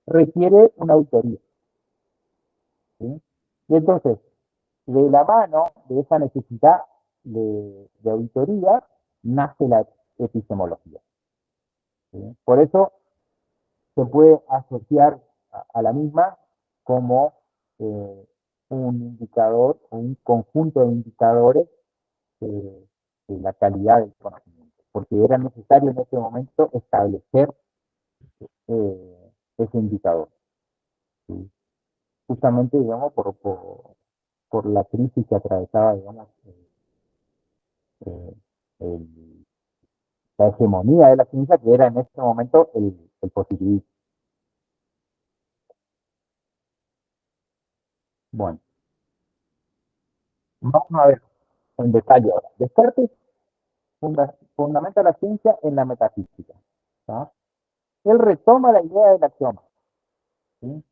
Requiere una auditoría. ¿Sí? Y entonces, de la mano de esa necesidad de auditoría, nace la epistemología. ¿Sí? Por eso se puede asociar a la misma como un indicador o un conjunto de indicadores de la calidad del conocimiento, porque era necesario en ese momento establecer ese indicador. ¿Sí? Justamente, digamos, por la crisis que atravesaba, digamos, eh, el- la hegemonía de la ciencia, que era en ese momento el positivismo. Bueno, vamos a ver en detalle ahora. Descartes fundamenta la ciencia en la metafísica. ¿Tá? Él retoma la idea del axioma, ¿sí?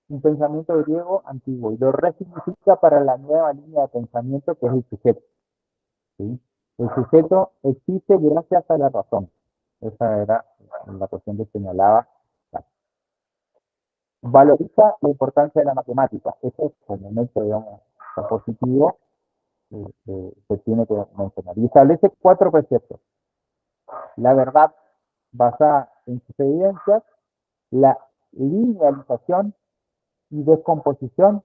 Un pensamiento griego antiguo, y lo resignifica para la nueva línea de pensamiento que es el sujeto. ¿Sí? El sujeto existe gracias a la razón. Esa era la cuestión que señalaba. Valoriza la importancia de la matemática. Ese es como un hecho, digamos, positivo que tiene que mencionar. Y establece 4 preceptos. La verdad basada en sus evidencias, la linealización y descomposición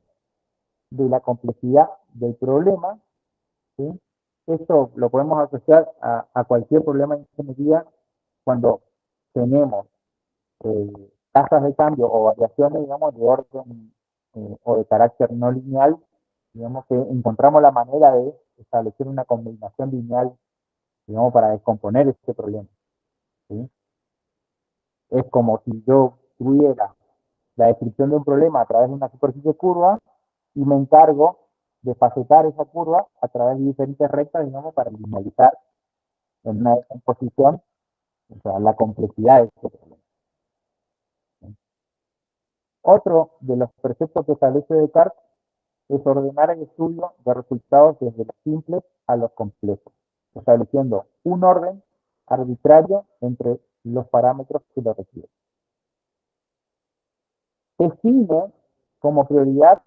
de la complejidad del problema. ¿Sí? Esto lo podemos asociar a cualquier problema de ingeniería cuando tenemos tasas de cambio o variaciones, digamos, de orden o de carácter no lineal, digamos que encontramos la manera de establecer una combinación lineal, digamos, para descomponer este problema. ¿Sí? Es como si yo tuviera la descripción de un problema a través de una superficie curva y me encargo de facetar esa curva a través de diferentes rectas, digamos, para linealizar en una descomposición, o sea, la complejidad de este problema. Otro de los preceptos que establece Descartes es ordenar el estudio de resultados desde los simples a los complejos, estableciendo un orden arbitrario entre los parámetros que lo requieren. Define como prioridad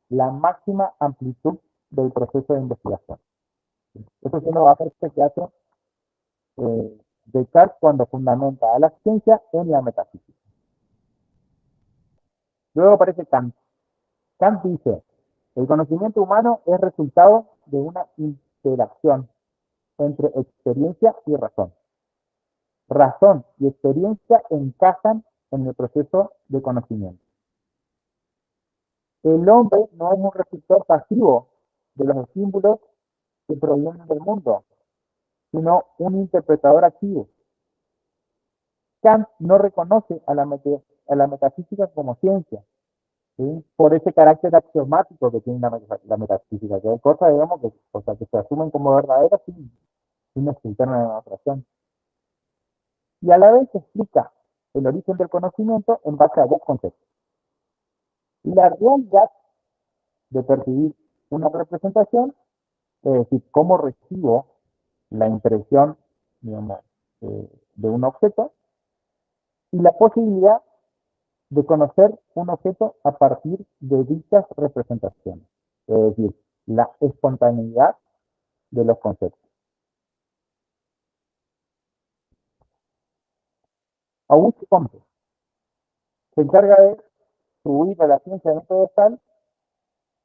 la máxima amplitud del proceso de investigación. Eso se nos va a hacer que hace Descartes cuando fundamenta a la ciencia en la metafísica. Luego aparece Kant. Kant dice, el conocimiento humano es resultado de una interacción entre experiencia y razón. Razón y experiencia encajan en el proceso de conocimiento. El hombre no es un receptor pasivo de los estímulos que provienen del mundo, sino un interpretador activo. Kant no reconoce a la metafísica como ciencia, ¿sí? Por ese carácter axiomático que tiene la metafísica, que hay cosas, digamos, que se asumen como verdaderas sin necesitar una demostración. Y a la vez se explica el origen del conocimiento en base a 2 conceptos. La realidad de percibir una representación, es decir, cómo recibo la impresión, digamos, de un objeto, y la posibilidad de conocer un objeto a partir de dichas representaciones, es decir, la espontaneidad de los conceptos. Auguste Comte se encarga de subir a la ciencia en un pedestal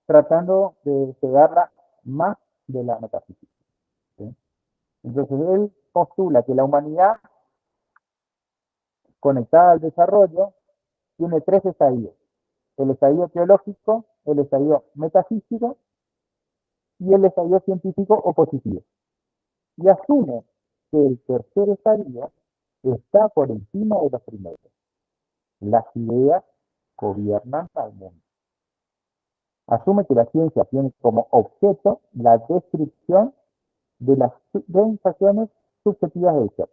tratando de pegarla más de la metafísica. ¿Sí? Entonces él postula que la humanidad conectada al desarrollo tiene 3 estadios: el estadio teológico, el estadio metafísico y el estadio científico o positivo. Y asume que el tercer estadio está por encima de los primeros. Las ideas gobiernan al mundo. Asume que la ciencia tiene como objeto la descripción de las sensaciones subjetivas del ser.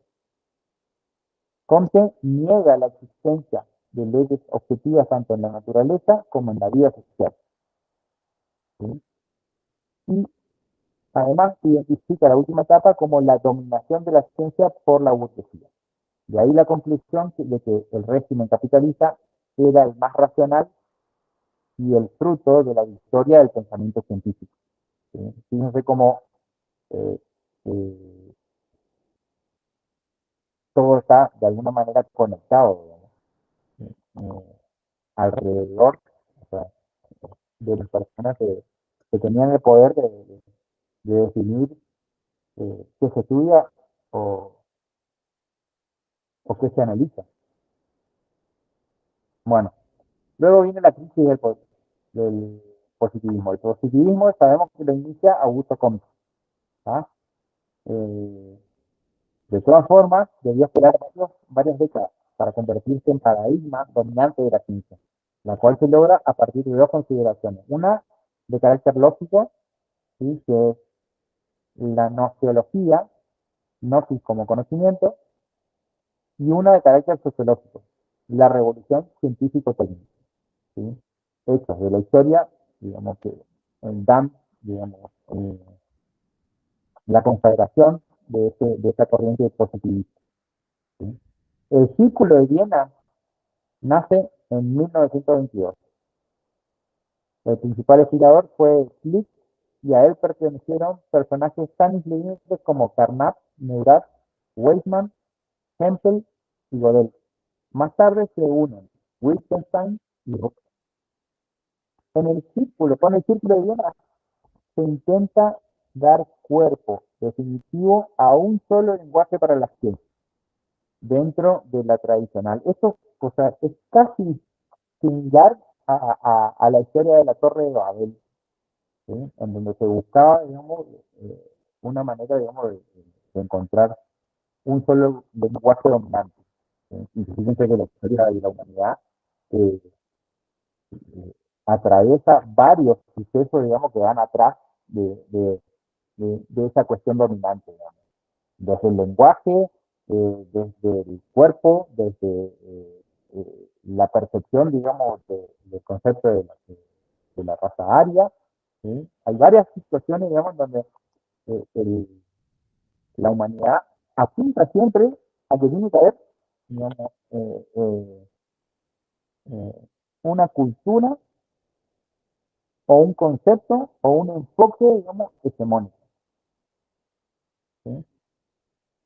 Comte niega la existencia de leyes objetivas tanto en la naturaleza como en la vida social. ¿Sí? Y además identifica la última etapa como la dominación de la ciencia por la burguesía. De ahí la conclusión de que el régimen capitalista era el más racional y el fruto de la victoria del pensamiento científico. ¿Sí? Fíjense cómo eh, eh, todo está de alguna manera conectado, digamos, alrededor, o sea, de las personas que tenían el poder de definir qué se estudia o qué se analiza. Bueno, luego viene la crisis del positivismo. El positivismo sabemos que lo inicia Augusto Comte. ¿Ah? De todas formas, debió esperar varias décadas para convertirse en paradigma dominante de la ciencia, la cual se logra a partir de dos consideraciones. Una de carácter lógico, ¿sí? Que es la gnoseología, gnosis como conocimiento, y una de carácter sociológico, la revolución científico-técnica. ¿Sí? Hechos de la historia, digamos que dan, digamos, la consagración de esta corriente positivista. ¿Sí? El Círculo de Viena nace en 1922. El principal inspirador fue Schlick y a él pertenecieron personajes tan influyentes como Carnap, Neurath, Weizmann, Hempel y Gödel. Más tarde se unen Wittgenstein y Rock. Con el Círculo de Viena se intenta dar cuerpo definitivo a un solo lenguaje para la ciencia dentro de la tradicional. Esto, o sea, es casi similar a la historia de la Torre de Babel, ¿sí? En donde se buscaba, digamos, una manera, digamos, de encontrar un solo lenguaje dominante. ¿Sí? Y fíjense que la historia de la humanidad eh, atraviesa varios sucesos, digamos, que van atrás de esa cuestión dominante, digamos. Desde el lenguaje, desde el cuerpo, desde la percepción, digamos, del concepto de la raza aria. ¿Sí? Hay varias situaciones, digamos, donde la humanidad apunta siempre a que tiene que haber, digamos, una cultura o un concepto o un enfoque, digamos, hegemónico. ¿Sí?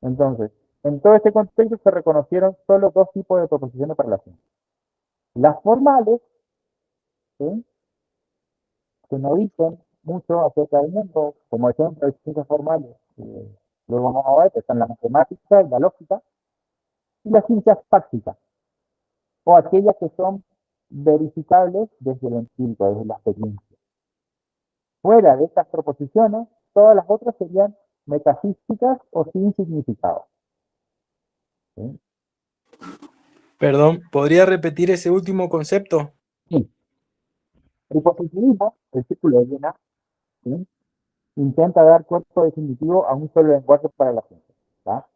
Entonces, en todo este contexto se reconocieron solo dos tipos de proposiciones para la ciencia. Las formales, ¿sí? Que no dicen mucho acerca del mundo, como ejemplo de ciencias formales. Luego vamos a ver que están la matemática y la lógica, y las ciencias fácticas, o aquellas que son verificables desde el empírico, desde la experiencia. Fuera de estas proposiciones, todas las otras serían metafísicas o sin significado. ¿Sí? Perdón, ¿podría repetir ese último concepto? Sí. El positivismo, el Círculo de Viena, ¿sí? Intenta dar cuerpo definitivo a un solo lenguaje para la ciencia. ¿Tá?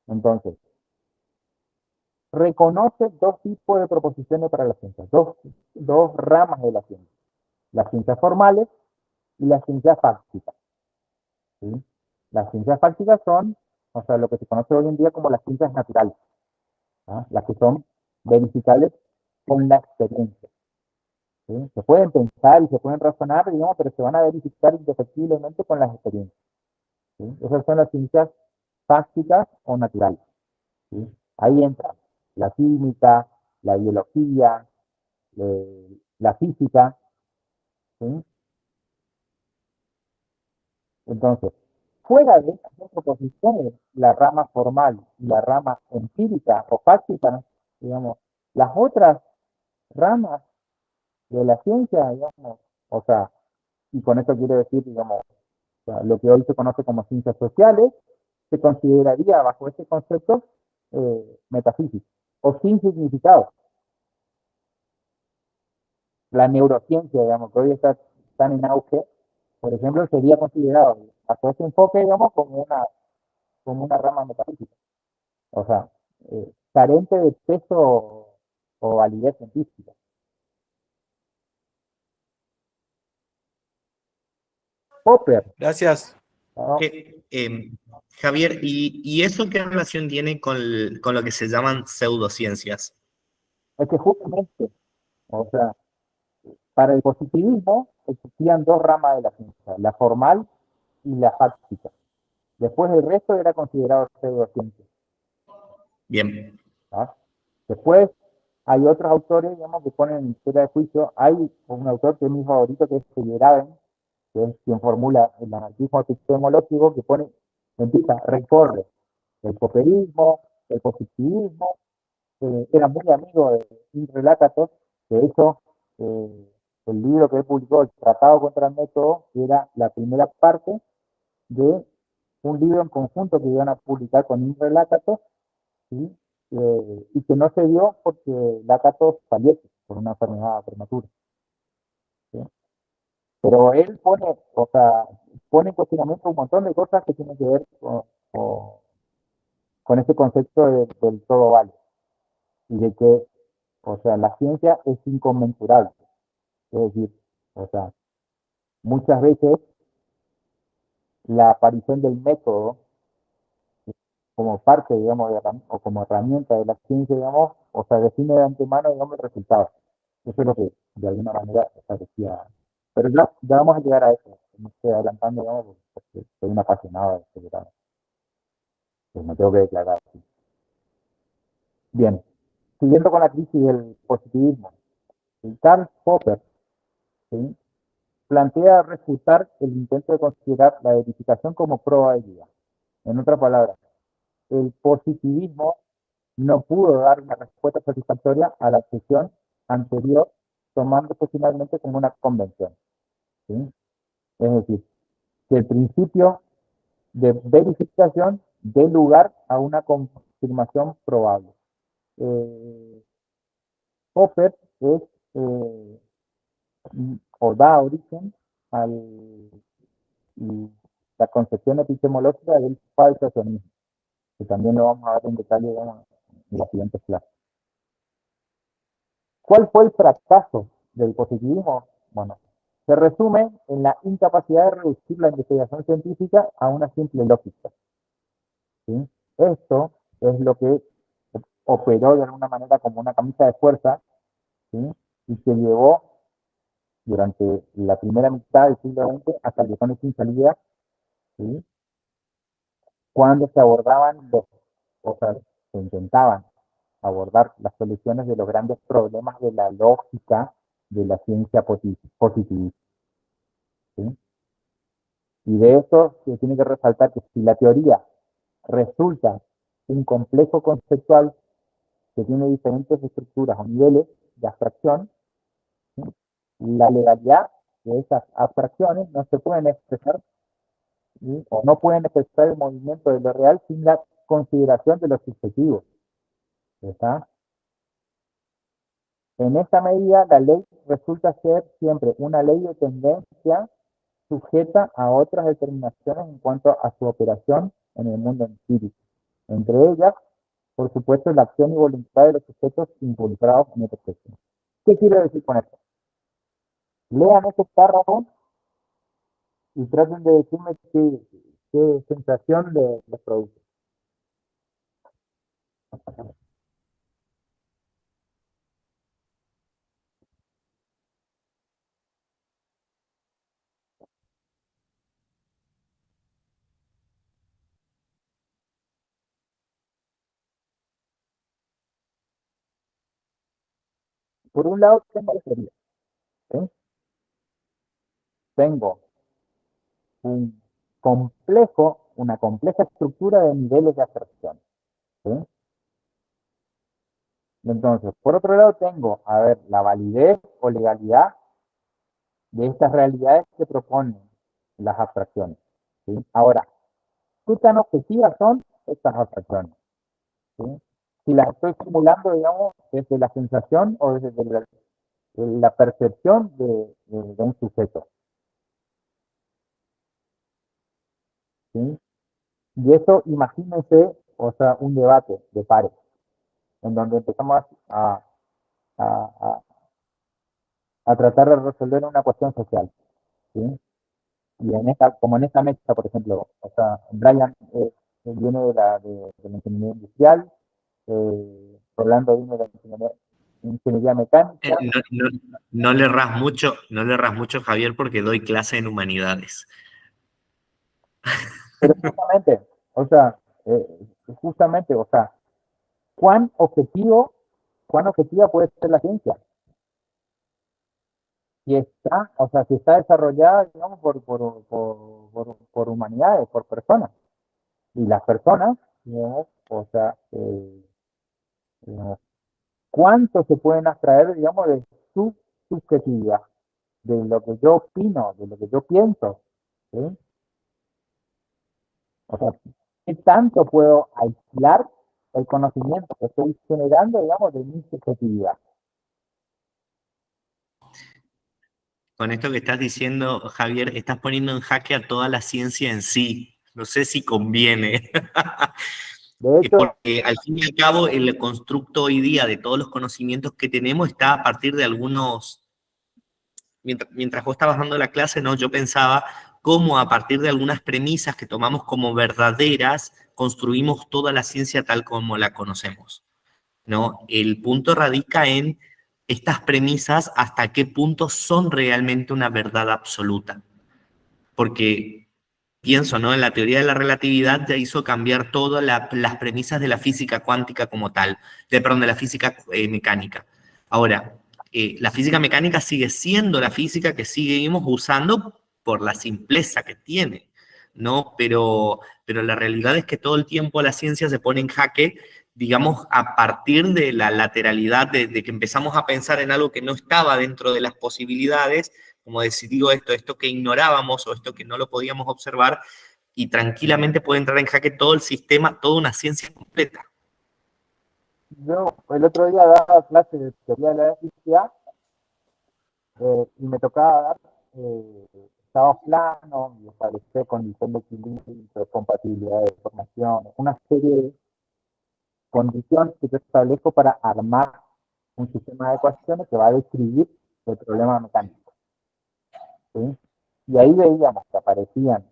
Entonces, reconoce dos tipos de proposiciones para la ciencia, dos ramas de la ciencia, las ciencias formales y las ciencias fácticas. ¿Sí? Las ciencias fácticas son, o sea, lo que se conoce hoy en día como las ciencias naturales, ¿ah? Las que son verificables con la experiencia. ¿Sí? Se pueden pensar y se pueden razonar, digamos, pero se van a verificar indefectiblemente con las experiencias. ¿Sí? Esas son las ciencias fácticas o naturales. ¿Sí? Ahí entran la química, la biología, la física. ¿Sí? Entonces, fuera de estas dos proposiciones, la rama formal y la rama empírica o fáctica, digamos, las otras ramas de la ciencia, digamos, o sea, y con esto quiero decir, digamos, o sea, lo que hoy se conoce como ciencias sociales, se consideraría bajo ese concepto metafísica o sin significado. La neurociencia, digamos, que hoy está tan en auge, por ejemplo, sería considerado bajo ese enfoque, digamos, como una rama metafísica. O sea, carente de peso o validez científica. Popper, Gracias. ¿no? Javier, ¿y eso qué relación tiene con lo que se llaman pseudociencias? Es que justamente, o sea, para el positivismo existían dos ramas de la ciencia, la formal y la fáctica. Después el resto era considerado pseudociencia. Bien, ¿Ah? Después hay otros autores, digamos, que ponen en tela de juicio. Hay un autor que es mi favorito, que es Feyerabend, que es quien formula el anarquismo epistemológico, que pone, empieza, recorre el popperismo, el positivismo, era muy amigo de Imre Lakatos. De hecho, el libro que él publicó, el Tratado contra el Método, era la primera parte de un libro en conjunto que iban a publicar con Imre Lakatos, ¿sí? Y que no se dio porque Lakatos fallece por una enfermedad prematura, ¿sí? Pero él pone, o sea, pone en cuestionamiento un montón de cosas que tienen que ver con ese concepto del todo vale y de que, o sea, la ciencia es inconmensurable. Es decir, o sea, muchas veces la aparición del método como parte, digamos, o como herramienta de la ciencia, digamos, o sea, define de antemano, digamos, el resultado. Eso es lo que de alguna manera parecía. Pero ya vamos a llegar a eso. No estoy adelantando, digamos, porque soy un apasionado de este verano. Pues me tengo que declarar. Sí. Bien, siguiendo con la crisis del positivismo, Karl Popper, ¿sí?, plantea refutar el intento de considerar la verificación como probabilidad. En otras palabras, el positivismo no pudo dar una respuesta satisfactoria a la objeción anterior, tomándose finalmente como una convención, ¿sí? Es decir, que el principio de verificación dé lugar a una confirmación probable. Popper es, o da origen a la concepción epistemológica del falsacionismo, que también lo vamos a ver en detalle, digamos, en las siguientes clases. ¿Cuál fue el fracaso del positivismo? Bueno, se resume en la incapacidad de reducir la investigación científica a una simple lógica, ¿sí? Esto es lo que operó de alguna manera como una camisa de fuerza, ¿sí?, y que llevó durante la primera mitad del siglo XX a callejones sin salida, ¿sí?, cuando se abordaban o sea, se intentaban abordar las soluciones de los grandes problemas de la lógica de la ciencia positivista, ¿sí? Y de eso se tiene que resaltar que si la teoría resulta un complejo conceptual que tiene diferentes estructuras o niveles de abstracción, ¿sí?, la legalidad de esas abstracciones no se pueden expresar, ¿sí?, o no pueden expresar el movimiento de lo real sin la consideración de lo subjetivo. ¿Está? En esta medida, la ley resulta ser siempre una ley de tendencia sujeta a otras determinaciones en cuanto a su operación en el mundo empírico. Entre ellas, por supuesto, la acción y voluntad de los sujetos involucrados en el proceso. ¿Qué quiero decir con esto? Lean este párrafo y traten de decirme qué sensación les produce. Por un lado, tengo la teoría, ¿sí? Tengo un una compleja estructura de niveles de abstracción, ¿sí? Entonces, por otro lado, tengo, a ver, la validez o legalidad de estas realidades que proponen las abstracciones, ¿sí? Ahora, ¿qué tan objetivas son estas abstracciones? ¿sí? Si las estoy simulando, digamos, desde la sensación o desde la percepción de un sujeto, ¿sí? Y eso, imagínense, o sea, un debate de pares, en donde empezamos a, a- a tratar de resolver una cuestión social, ¿sí? Y como en esta mesa, por ejemplo, o sea, Brian viene de la ingeniería industrial, Rolando viene de la ingeniería mecánica, No le erras mucho, no le erras mucho, Javier, porque doy clase en humanidades. pero justamente, o sea, ¿cuán cuán objetiva puede ser la ciencia? Si está, o sea, si está desarrollada, digamos, por humanidades, por personas. Y las personas, digamos, o sea, digamos, ¿cuánto se pueden abstraer, digamos, de su subjetividad, de lo que yo opino, de lo que yo pienso? ¿Sí? O sea, ¿qué tanto puedo aislar el conocimiento que estoy generando, digamos, de mi subjetividad? Con esto que estás diciendo, Javier, estás poniendo en jaque a toda la ciencia en sí. No sé si conviene. De hecho, Porque al fin y al cabo el constructo hoy día de todos los conocimientos que tenemos está a partir de algunos, mientras vos estabas dando la clase, ¿no? Yo pensaba cómo a partir de algunas premisas que tomamos como verdaderas, construimos toda la ciencia tal como la conocemos, ¿no? El punto radica en estas premisas, hasta qué punto son realmente una verdad absoluta. Porque pienso, ¿no? En la teoría de la relatividad ya hizo cambiar todas las premisas de la física cuántica como tal, perdón, de la física mecánica. Ahora, la física mecánica sigue siendo la física que seguimos usando por la simpleza que tiene, ¿no? Pero la realidad es que todo el tiempo la ciencia se pone en jaque, digamos, a partir de la lateralidad, de que empezamos a pensar en algo que no estaba dentro de las posibilidades, como decir, digo esto que ignorábamos o esto que no lo podíamos observar, y tranquilamente puede entrar en jaque todo el sistema, toda una ciencia completa. yo el otro día daba clase de teoría de la electricidad y me tocaba dar estados planos y establecer condición de equilibrio, compatibilidad de información, una serie de condiciones que yo establezco para armar un sistema de ecuaciones que va a describir el problema mecánico, ¿sí? Y ahí veíamos que aparecían,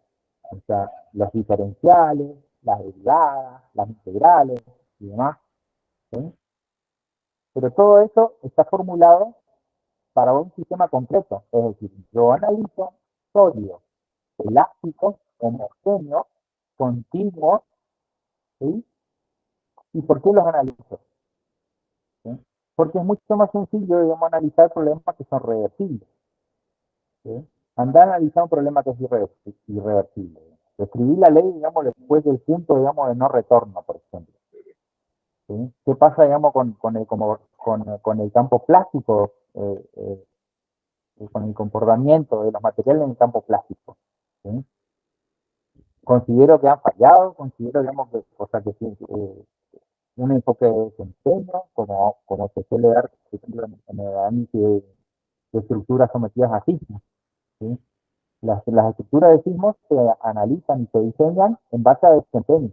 o sea, los diferenciales, las derivadas, las integrales y demás, ¿sí? Pero todo eso está formulado para un sistema concreto, es decir, yo analizo sólidos, elásticos, homogéneos, continuos, ¿sí? ¿Y por qué los analizo? ¿Sí? Porque es mucho más sencillo, digamos, analizar problemas que son reversibles, ¿sí? Andar a analizar un problema que es irreversible. Escribir la ley, digamos, después del punto, digamos, de no retorno, por ejemplo, ¿sí? ¿Qué pasa, digamos, con el campo plástico, con el comportamiento de los materiales en el campo plástico? ¿Sí? Considero que han fallado, considero, digamos, que, o sea, que sí, un enfoque de desempeño, como se suele dar, por ejemplo, en el análisis de estructuras sometidas a sismos, ¿sí? Las estructuras de sismos se analizan y se diseñan en base a desempeño.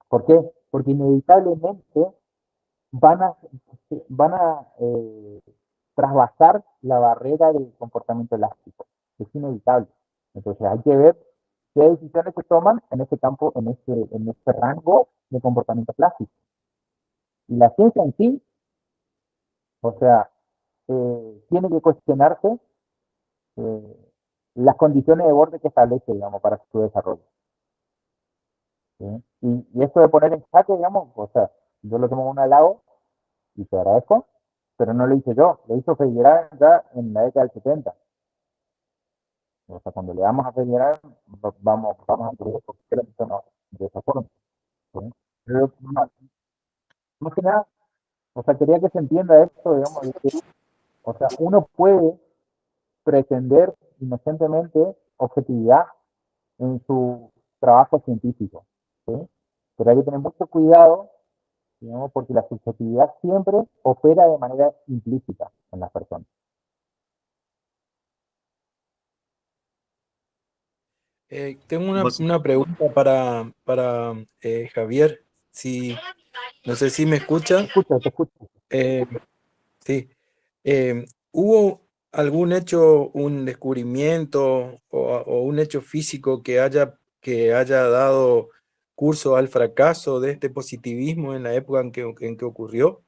¿Por qué? Porque inevitablemente van a, van a trasvasar la barrera del comportamiento elástico. Es inevitable. Entonces hay que ver qué decisiones se toman en ese campo, en ese rango de comportamiento plástico. Y la ciencia en sí, o sea, tiene que cuestionarse eh, las condiciones de borde que establece, digamos, para su desarrollo, ¿sí? Y esto de poner en jaque, digamos, o sea, yo lo tomo un halago y te agradezco, pero no lo hice yo, lo hizo Federer ya en la década del 70. O sea, cuando le damos a Federer, vamos a poder de esa forma, ¿sí? Pero, más que nada, o sea, quería que se entienda esto, digamos, de que, o sea, uno puede pretender inocentemente objetividad en su trabajo científico, ¿sí? Pero hay que tener mucho cuidado digamos, porque la subjetividad siempre opera de manera implícita en las personas. Tengo Vos- una pregunta para Javier. Si, no sé si me escucha. Te escucho. Eh, sí. ¿Hubo algún hecho, un descubrimiento o un hecho físico que haya dado curso al fracaso de este positivismo en la época en que ocurrió?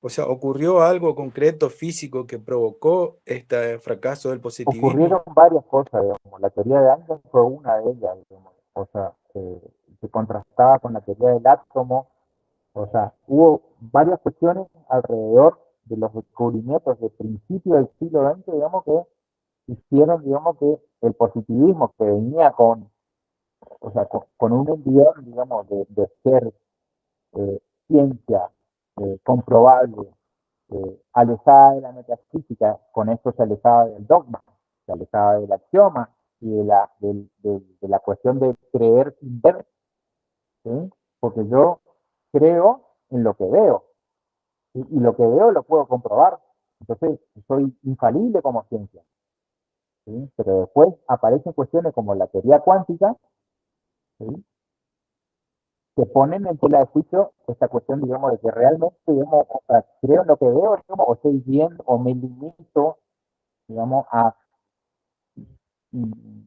O sea, ¿ocurrió algo concreto físico que provocó este fracaso del positivismo? Ocurrieron varias cosas, digamos. La teoría de Einstein fue una de ellas, digamos. O sea, se contrastaba con la teoría del átomo. O sea, hubo varias cuestiones alrededor de los descubrimientos de principio del siglo XX, digamos, que hicieron, digamos, que el positivismo que venía con, o sea, con un envión, digamos, de ser ciencia comprobable, alejada de la metafísica, con eso se alejaba del dogma, se alejaba del axioma y de la cuestión de creer sin ver, ¿sí? Porque yo creo en lo que veo, y lo que veo lo puedo comprobar, entonces soy infalible como ciencia, ¿sí? Pero después aparecen cuestiones como la teoría cuántica, ¿sí? Que ponen en tela de juicio esta cuestión, digamos, de que realmente, digamos, o sea, creo en lo que veo, digamos, o estoy viendo, o me limito, digamos, mm,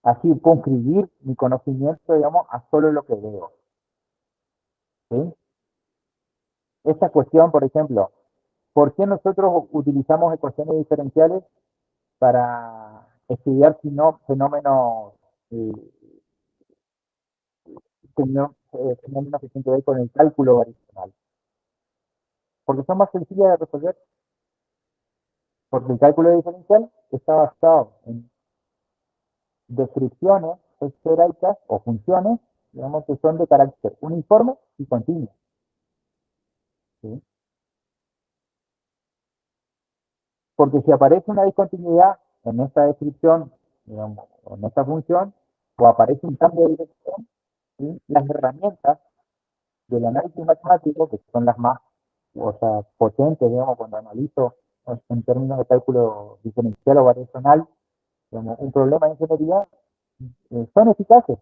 a conscribir mi conocimiento, digamos, a solo lo que veo, ¿sí? Esta cuestión, por ejemplo, ¿por qué nosotros utilizamos ecuaciones diferenciales para estudiar fenómenos, eh, fenómenos que tienen que ver con el cálculo variacional? Porque son más sencillas de resolver, porque el cálculo diferencial está basado en descripciones esperaicas o funciones, digamos, que son de carácter uniforme y continuo, ¿sí? Porque si aparece una discontinuidad en esta descripción, digamos, o en esta función, o aparece un cambio de dirección, ¿sí? Las herramientas del análisis matemático, que son las más, o sea, potentes, digamos, cuando analizo en términos de cálculo diferencial o variacional, digamos, un problema de ingeniería, son eficaces,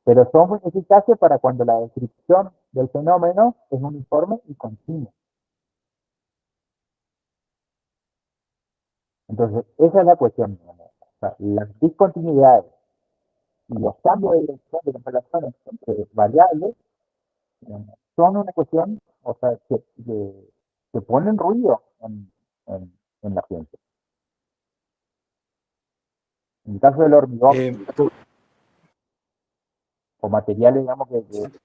pero son muy eficaces para cuando la descripción del fenómeno es uniforme y continua. Entonces, esa es la cuestión, digamos. O sea, las discontinuidades y los cambios de dirección de las relaciones entre variables, digamos, son una cuestión, o sea, que ponen ruido en la ciencia. En el caso del hormigón, Eh, o materiales, digamos,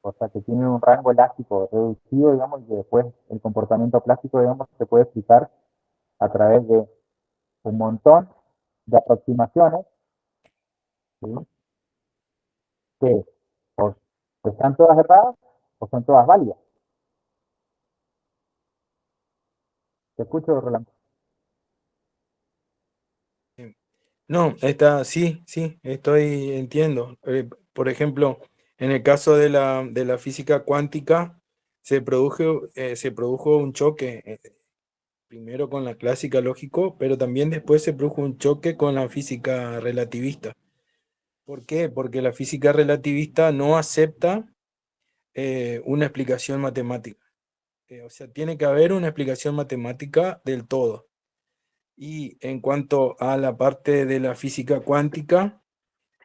o sea, que tienen un rango elástico reducido, digamos, y que después el comportamiento plástico, digamos, se puede explicar a través de un montón de aproximaciones, ¿sí? Que o están todas erradas o son todas válidas. Te escucho, Rolando. no, sí, sí, entiendo. Por ejemplo, en el caso de la física cuántica, se produjo un choque, primero con la clásica lógico, pero también después se produjo un choque con la física relativista. ¿Por qué? Porque la física relativista no acepta una explicación matemática. O sea, tiene que haber una explicación matemática del todo. Y en cuanto a la parte de la física cuántica,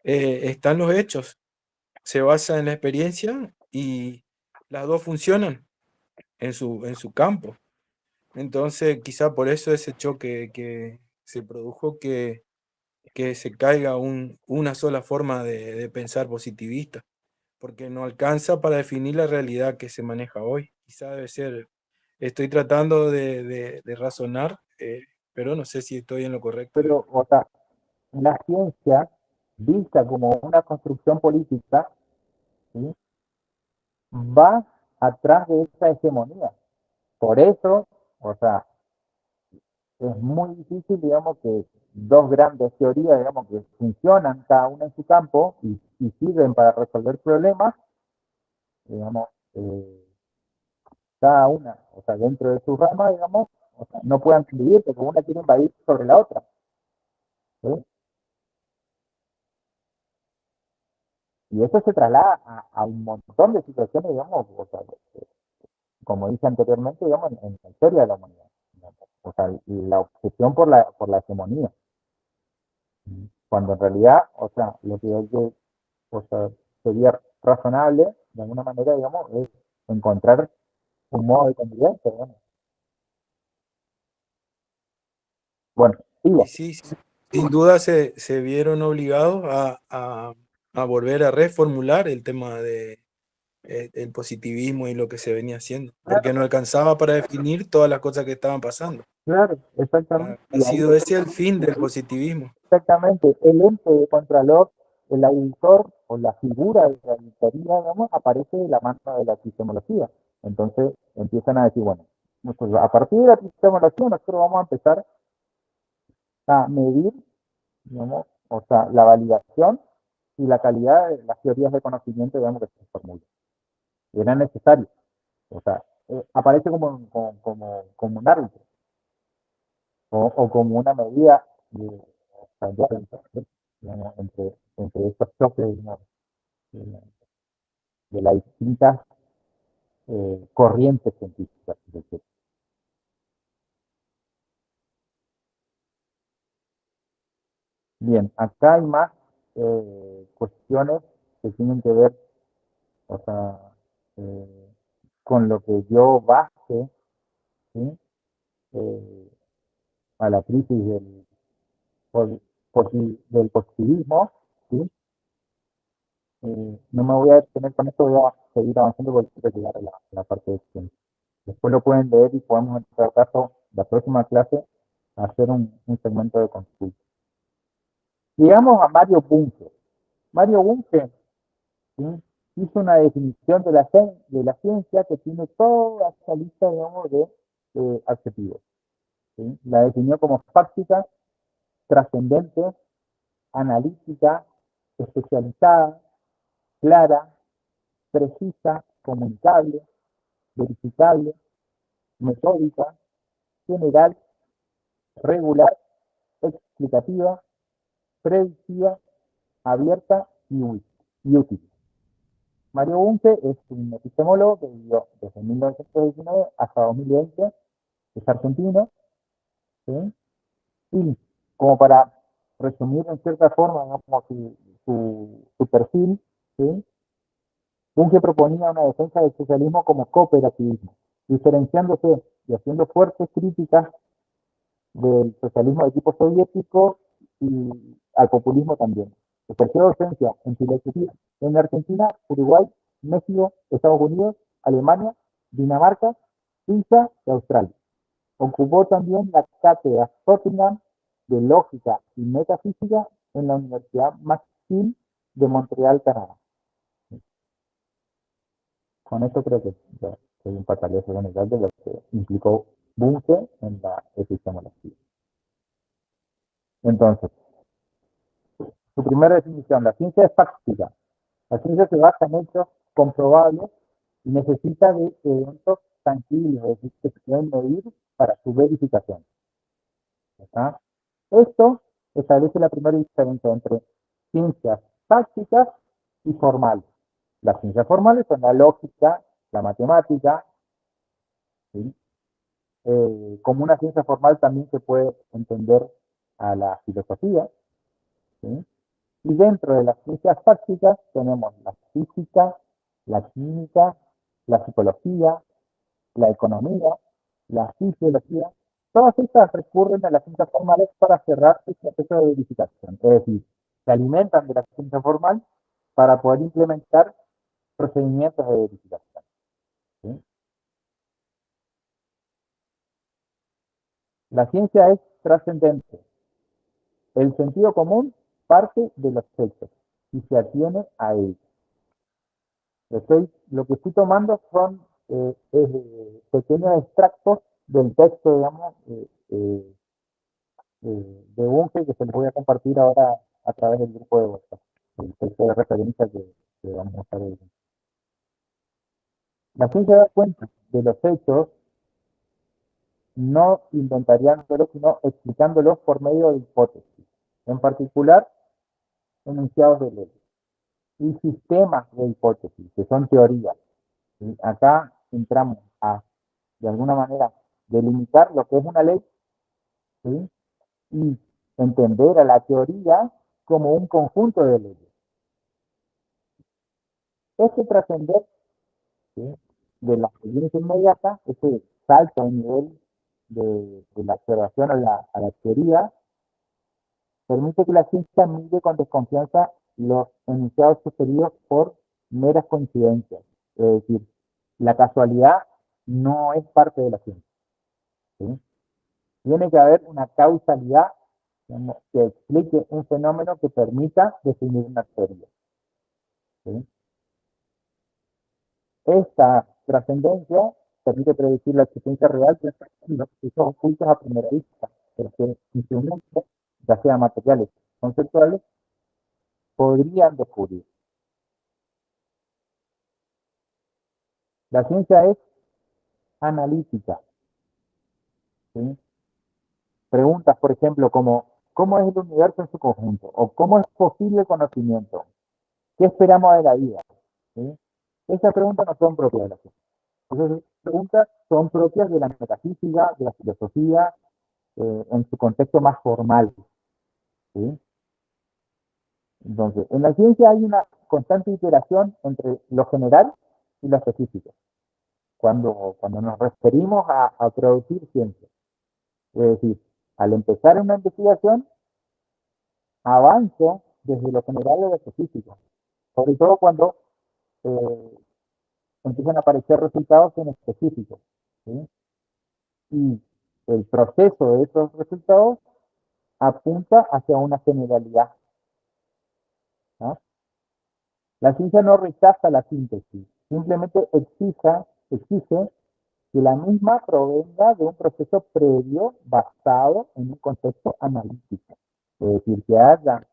están los hechos. Se basa en la experiencia y las dos funcionan en su campo. Entonces, quizá por eso ese choque que se produjo, que se caiga una sola forma de pensar positivista, porque no alcanza para definir la realidad que se maneja hoy. Quizá debe ser, estoy tratando de razonar, pero no sé si estoy en lo correcto. Pero, o sea, la ciencia, vista como una construcción política, ¿sí? Va atrás de esa hegemonía. Por eso, o sea, es muy difícil, digamos, que dos grandes teorías, digamos, que funcionan cada una en su campo y sirven para resolver problemas, digamos, cada una, o sea, dentro de su rama, digamos, o sea, no puedan convivir, porque una quiere invadir sobre la otra. ¿Sí? Y eso se traslada a un montón de situaciones, digamos, o sea, como dije anteriormente, digamos, en la historia de la humanidad. Digamos. O sea, la obsesión por la hegemonía. Cuando en realidad, o sea, lo que hay que, o sea, sería razonable, de alguna manera, digamos, es encontrar un modo de convivencia, digamos. Bueno, Y sigo. sí, sin duda se vieron obligados a volver a reformular el tema de el positivismo y lo que se venía haciendo, porque Claro, no alcanzaba para definir todas las cosas que estaban pasando. claro, exactamente. Ha Y ahí sido ese el fin del positivismo. exactamente, el ente de Contralor, el auditor o la figura de la auditoría, digamos, aparece de la mano de la epistemología. Entonces empiezan a decir, bueno, nosotros, a partir de la epistemología nosotros vamos a empezar a medir, digamos, o sea, la validación y la calidad de las teorías de conocimiento, digamos, que se formulan. Era necesario, o sea, aparece como un árbitro o como una medida de, o sea, digamos, entre estos choques, digamos, de las distintas corrientes científicas. Es decir. Bien, acá hay más cuestiones que tienen que ver, o sea, eh, con lo que yo base, ¿sí? Eh, a la crisis del positivismo, ¿sí? No me voy a detener con esto, voy a seguir avanzando porque quiero llegar a la parte de ciencia. Después lo pueden leer y podemos, en todo caso, la próxima clase, hacer un segmento de consulta. Llegamos a Mario Bunge. Mario Bunge, ¿sí? Hizo una definición de la ciencia que tiene toda esta lista, digamos, de adjetivos. ¿Sí? La definió como fáctica, trascendente, analítica, especializada, clara, precisa, comunicable, verificable, metódica, general, regular, explicativa, predictiva, abierta y útil. Mario Bunge es un epistemólogo que vivió desde 1919 hasta 2020, es argentino, ¿sí? Y como para resumir en cierta forma, digamos, su perfil, ¿sí? Bunge proponía una defensa del socialismo como cooperativismo, diferenciándose y haciendo fuertes críticas del socialismo de tipo soviético y al populismo también. Ejerció docencia en filosofía en Argentina, Uruguay, México, Estados Unidos, Alemania, Dinamarca, Suiza y Australia. Ocupó también la cátedra Tottenham de Lógica y Metafísica en la Universidad McGill de Montreal, Canadá. Con esto creo que ya soy un patalejo general de lo que implicó Bunge en la epistemología. Entonces, su primera definición, la ciencia es fáctica. La ciencia se basa en hechos comprobables y necesita de eventos tangibles, es decir, que se pueden medir para su verificación. ¿Está? Esto establece la primera diferencia entre ciencias prácticas y formales. Las ciencias formales son la lógica, la matemática, ¿sí? Como una ciencia formal también se puede entender a la filosofía, ¿sí? Y dentro de las ciencias prácticas tenemos la física, la química, la psicología, la economía, la fisiología. Todas estas recurren a las ciencias formales para cerrar el proceso de verificación. Es decir, se alimentan de la ciencia formal para poder implementar procedimientos de verificación. ¿Sí? La ciencia es trascendente. El sentido común parte de los hechos y se atiene a ellos. Lo que estoy tomando son pequeños extractos del texto, digamos, de Bunge que se los voy a compartir ahora a través del grupo de WhatsApp. El texto de referencia que vamos a usar hoy. La ciencia da cuenta de los hechos, no inventariándolos, sino explicándolos por medio de hipótesis, en particular enunciados de ley y sistemas de hipótesis, que son teorías. ¿Sí? Acá entramos a, de alguna manera, delimitar lo que es una ley, ¿sí? Y entender a la teoría como un conjunto de leyes. Este trascender, ¿sí?, de la experiencia inmediata, ese salto a nivel de la observación a la teoría, permite que la ciencia mire con desconfianza los enunciados sugeridos por meras coincidencias. Es decir, la casualidad no es parte de la ciencia, ¿sí? Tiene que haber una causalidad, digamos, que explique un fenómeno que permita definir una teoría, ¿sí? Esta trascendencia permite predecir la existencia real de los procesos ocultos a primera vista, pero que instrumentos, ya sea materiales o conceptuales, podrían descubrir. La ciencia es analítica, ¿sí? Preguntas, por ejemplo, como ¿cómo es el universo en su conjunto? ¿O cómo es posible el conocimiento? ¿Qué esperamos de la vida? ¿Sí? Esas preguntas no son propias de la ciencia. Esas preguntas son propias de la metafísica, de la filosofía, en su contexto más formal, ¿sí? Entonces, en la ciencia hay una constante iteración entre lo general y lo específico, cuando nos referimos a producir ciencia. Es decir, al empezar una investigación, avanzo desde lo general a lo específico, sobre todo cuando eh, empiezan a aparecer resultados en específico, ¿sí? Y el proceso de esos resultados apunta hacia una generalidad, ¿no? La ciencia no rechaza la síntesis, simplemente exige que la misma provenga de un proceso previo basado en un contexto analítico. Es decir, que haya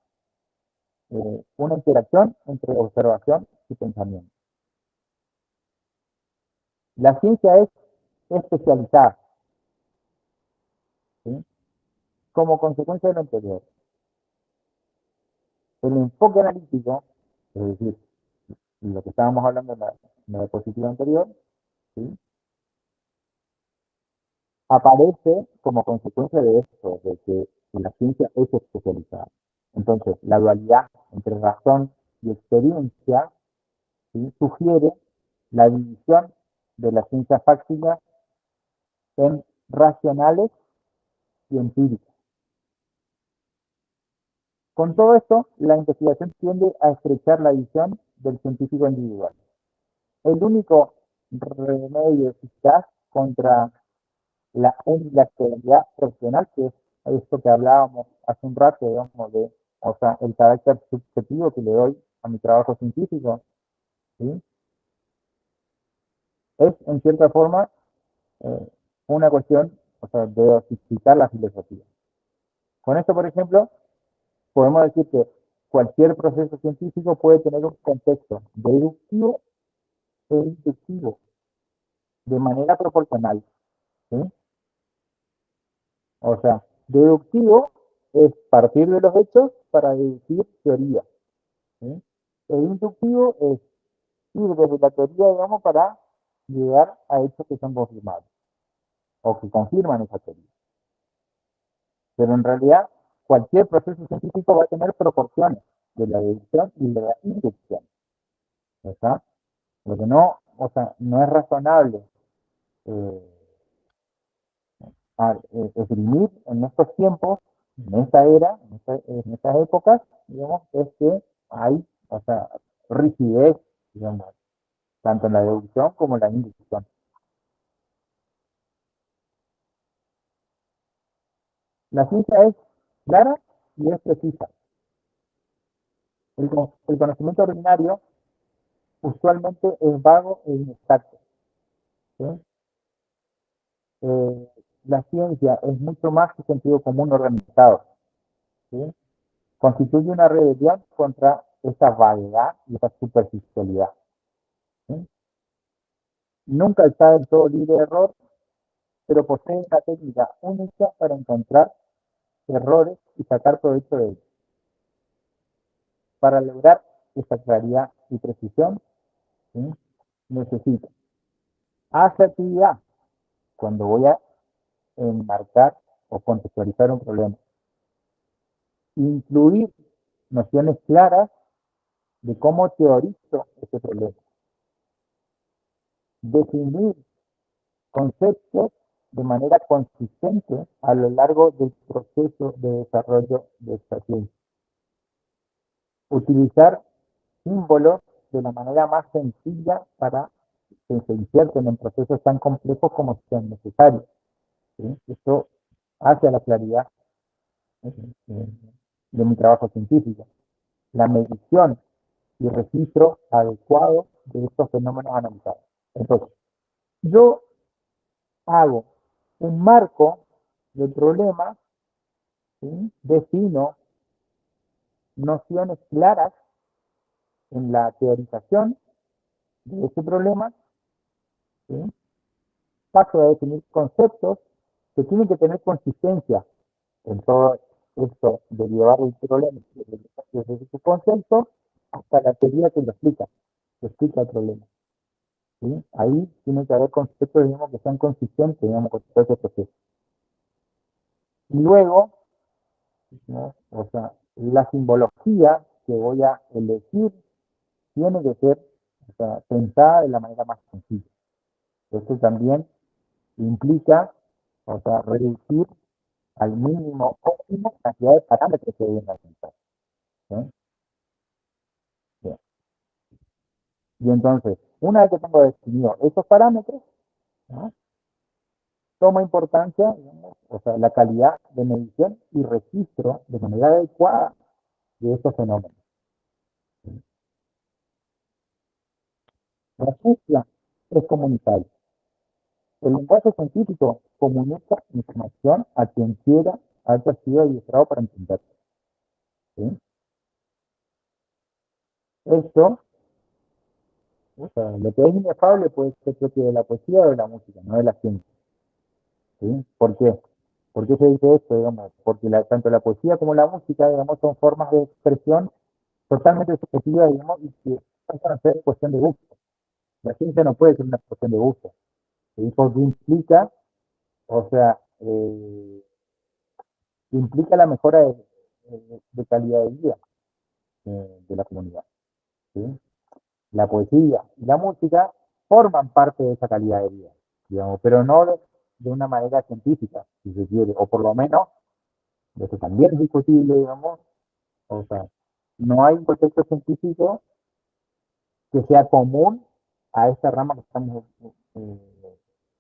una interacción entre observación y pensamiento. La ciencia es especializada, ¿sí?, como consecuencia de lo anterior. El enfoque analítico, es decir, lo que estábamos hablando en la diapositiva anterior, ¿sí?, aparece como consecuencia de esto, de que la ciencia es especializada. Entonces, la dualidad entre razón y experiencia, ¿sí?, sugiere la división de la ciencia fáctica en racionales y empíricas. Con todo esto, la investigación tiende a estrechar la visión del científico individual. El único remedio eficaz contra la unilateralidad profesional, que es esto que hablábamos hace un rato, digamos, o sea, el carácter subjetivo que le doy a mi trabajo científico, ¿sí?, es, en cierta forma, eh, una cuestión, o sea, de dosificar la filosofía. Con esto, por ejemplo, podemos decir que cualquier proceso científico puede tener un contexto deductivo e inductivo de manera proporcional, ¿sí? O sea, deductivo es partir de los hechos para deducir teoría, ¿sí? E inductivo es ir desde la teoría, digamos, para llegar a hechos que son confirmados o que confirman esa teoría. Pero en realidad, cualquier proceso científico va a tener proporciones de la deducción y de la inducción, ¿está? Lo que no, o sea, no es razonable eh, esgrimir en estos tiempos, en esta era, en estas épocas, digamos, es que hay, o sea, rigidez, digamos, tanto en la deducción como en la inducción. La ciencia es clara y es precisa. El conocimiento ordinario usualmente es vago e inexacto, ¿sí? Eh, la ciencia es mucho más que sentido común organizado, ¿sí? Constituye una rebelión contra esa vaguedad y esa superficialidad, ¿sí? Nunca está del todo libre de error, pero posee una técnica única para encontrar errores y sacar provecho de ellos. Para lograr esa claridad y precisión, ¿sí? Necesito asertividad cuando voy a enmarcar o contextualizar un problema. Incluir nociones claras de cómo teorizo ese problema. Definir conceptos de manera consistente a lo largo del proceso de desarrollo de esta ciencia. Utilizar símbolos de la manera más sencilla para que se invierten en procesos tan complejos como sean necesarios. ¿Sí? Esto hace a la claridad de mi trabajo científico. La medición y registro adecuado de estos fenómenos analizados. Entonces, yo hago un marco del problema, ¿sí? Defino nociones claras en la teorización de ese problema, ¿sí? Paso a definir conceptos que tienen que tener consistencia en todo esto de llevar el problema desde su concepto hasta la teoría que explica el problema. ¿Sí? Ahí tiene que haber conceptos, digamos, que sean consistentes, digamos, con todo ese proceso. Y luego, ¿no? O sea, la simbología que voy a elegir tiene que ser, o sea, pensada de la manera más sencilla. Esto también implica, o sea, reducir al mínimo óptimo la cantidad de parámetros que deben alcanzar. ¿Sí? Bien. Y entonces, una vez que tengo definido esos parámetros, ¿no? Toma importancia, digamos, o sea, la calidad de medición y registro de manera adecuada de estos fenómenos. La ciencia es comunicable. El lenguaje científico comunica información a quien quiera haya sido adiestrado para entenderlo. ¿Sí? Esto, o sea, lo que es inefable puede ser propio de la poesía o de la música, no de la ciencia. ¿Sí? ¿Por qué? ¿Por qué se dice esto? Digamos? Porque tanto la poesía como la música, digamos, son formas de expresión totalmente subjetivas, digamos, y que pasan a ser cuestión de gusto. La ciencia no puede ser una cuestión de gusto. ¿Sí? Porque implica, o sea, implica la mejora de calidad de vida de la comunidad. ¿Sí? La poesía y la música forman parte de esa calidad de vida, digamos, pero no de una manera científica, si se quiere, o por lo menos, eso también es discutible, digamos, o sea, no hay un contexto científico que sea común a esta rama que estamos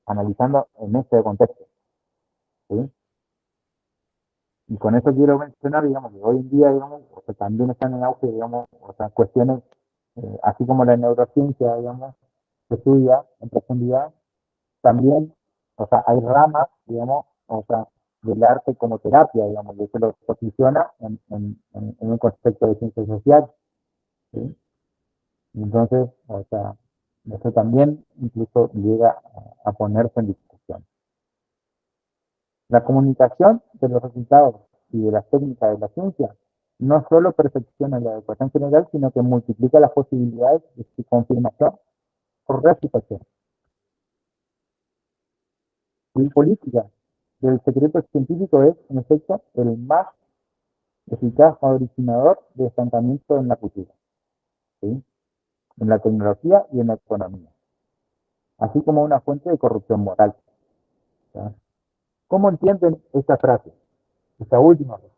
analizando en este contexto. ¿Sí? Y con eso quiero mencionar, digamos, que hoy en día, digamos, o sea, también están en auge, digamos, o sea, cuestiones, así como la neurociencia, digamos, se estudia en profundidad, también, o sea, hay ramas, digamos, o sea, del arte como terapia, digamos, que se lo posiciona en un concepto de ciencia social. ¿Sí? Entonces, o sea, eso también incluso llega a ponerse en discusión. La comunicación de los resultados y de las técnicas de la ciencia no solo perfecciona la ecuación general, sino que multiplica las posibilidades de su confirmación o refutación. La política del secreto científico es, en efecto, el más eficaz originador de estancamiento en la cultura, ¿sí? En la tecnología y en la economía, así como una fuente de corrupción moral. ¿Sí? ¿Cómo entienden esta frase? Esta última frase.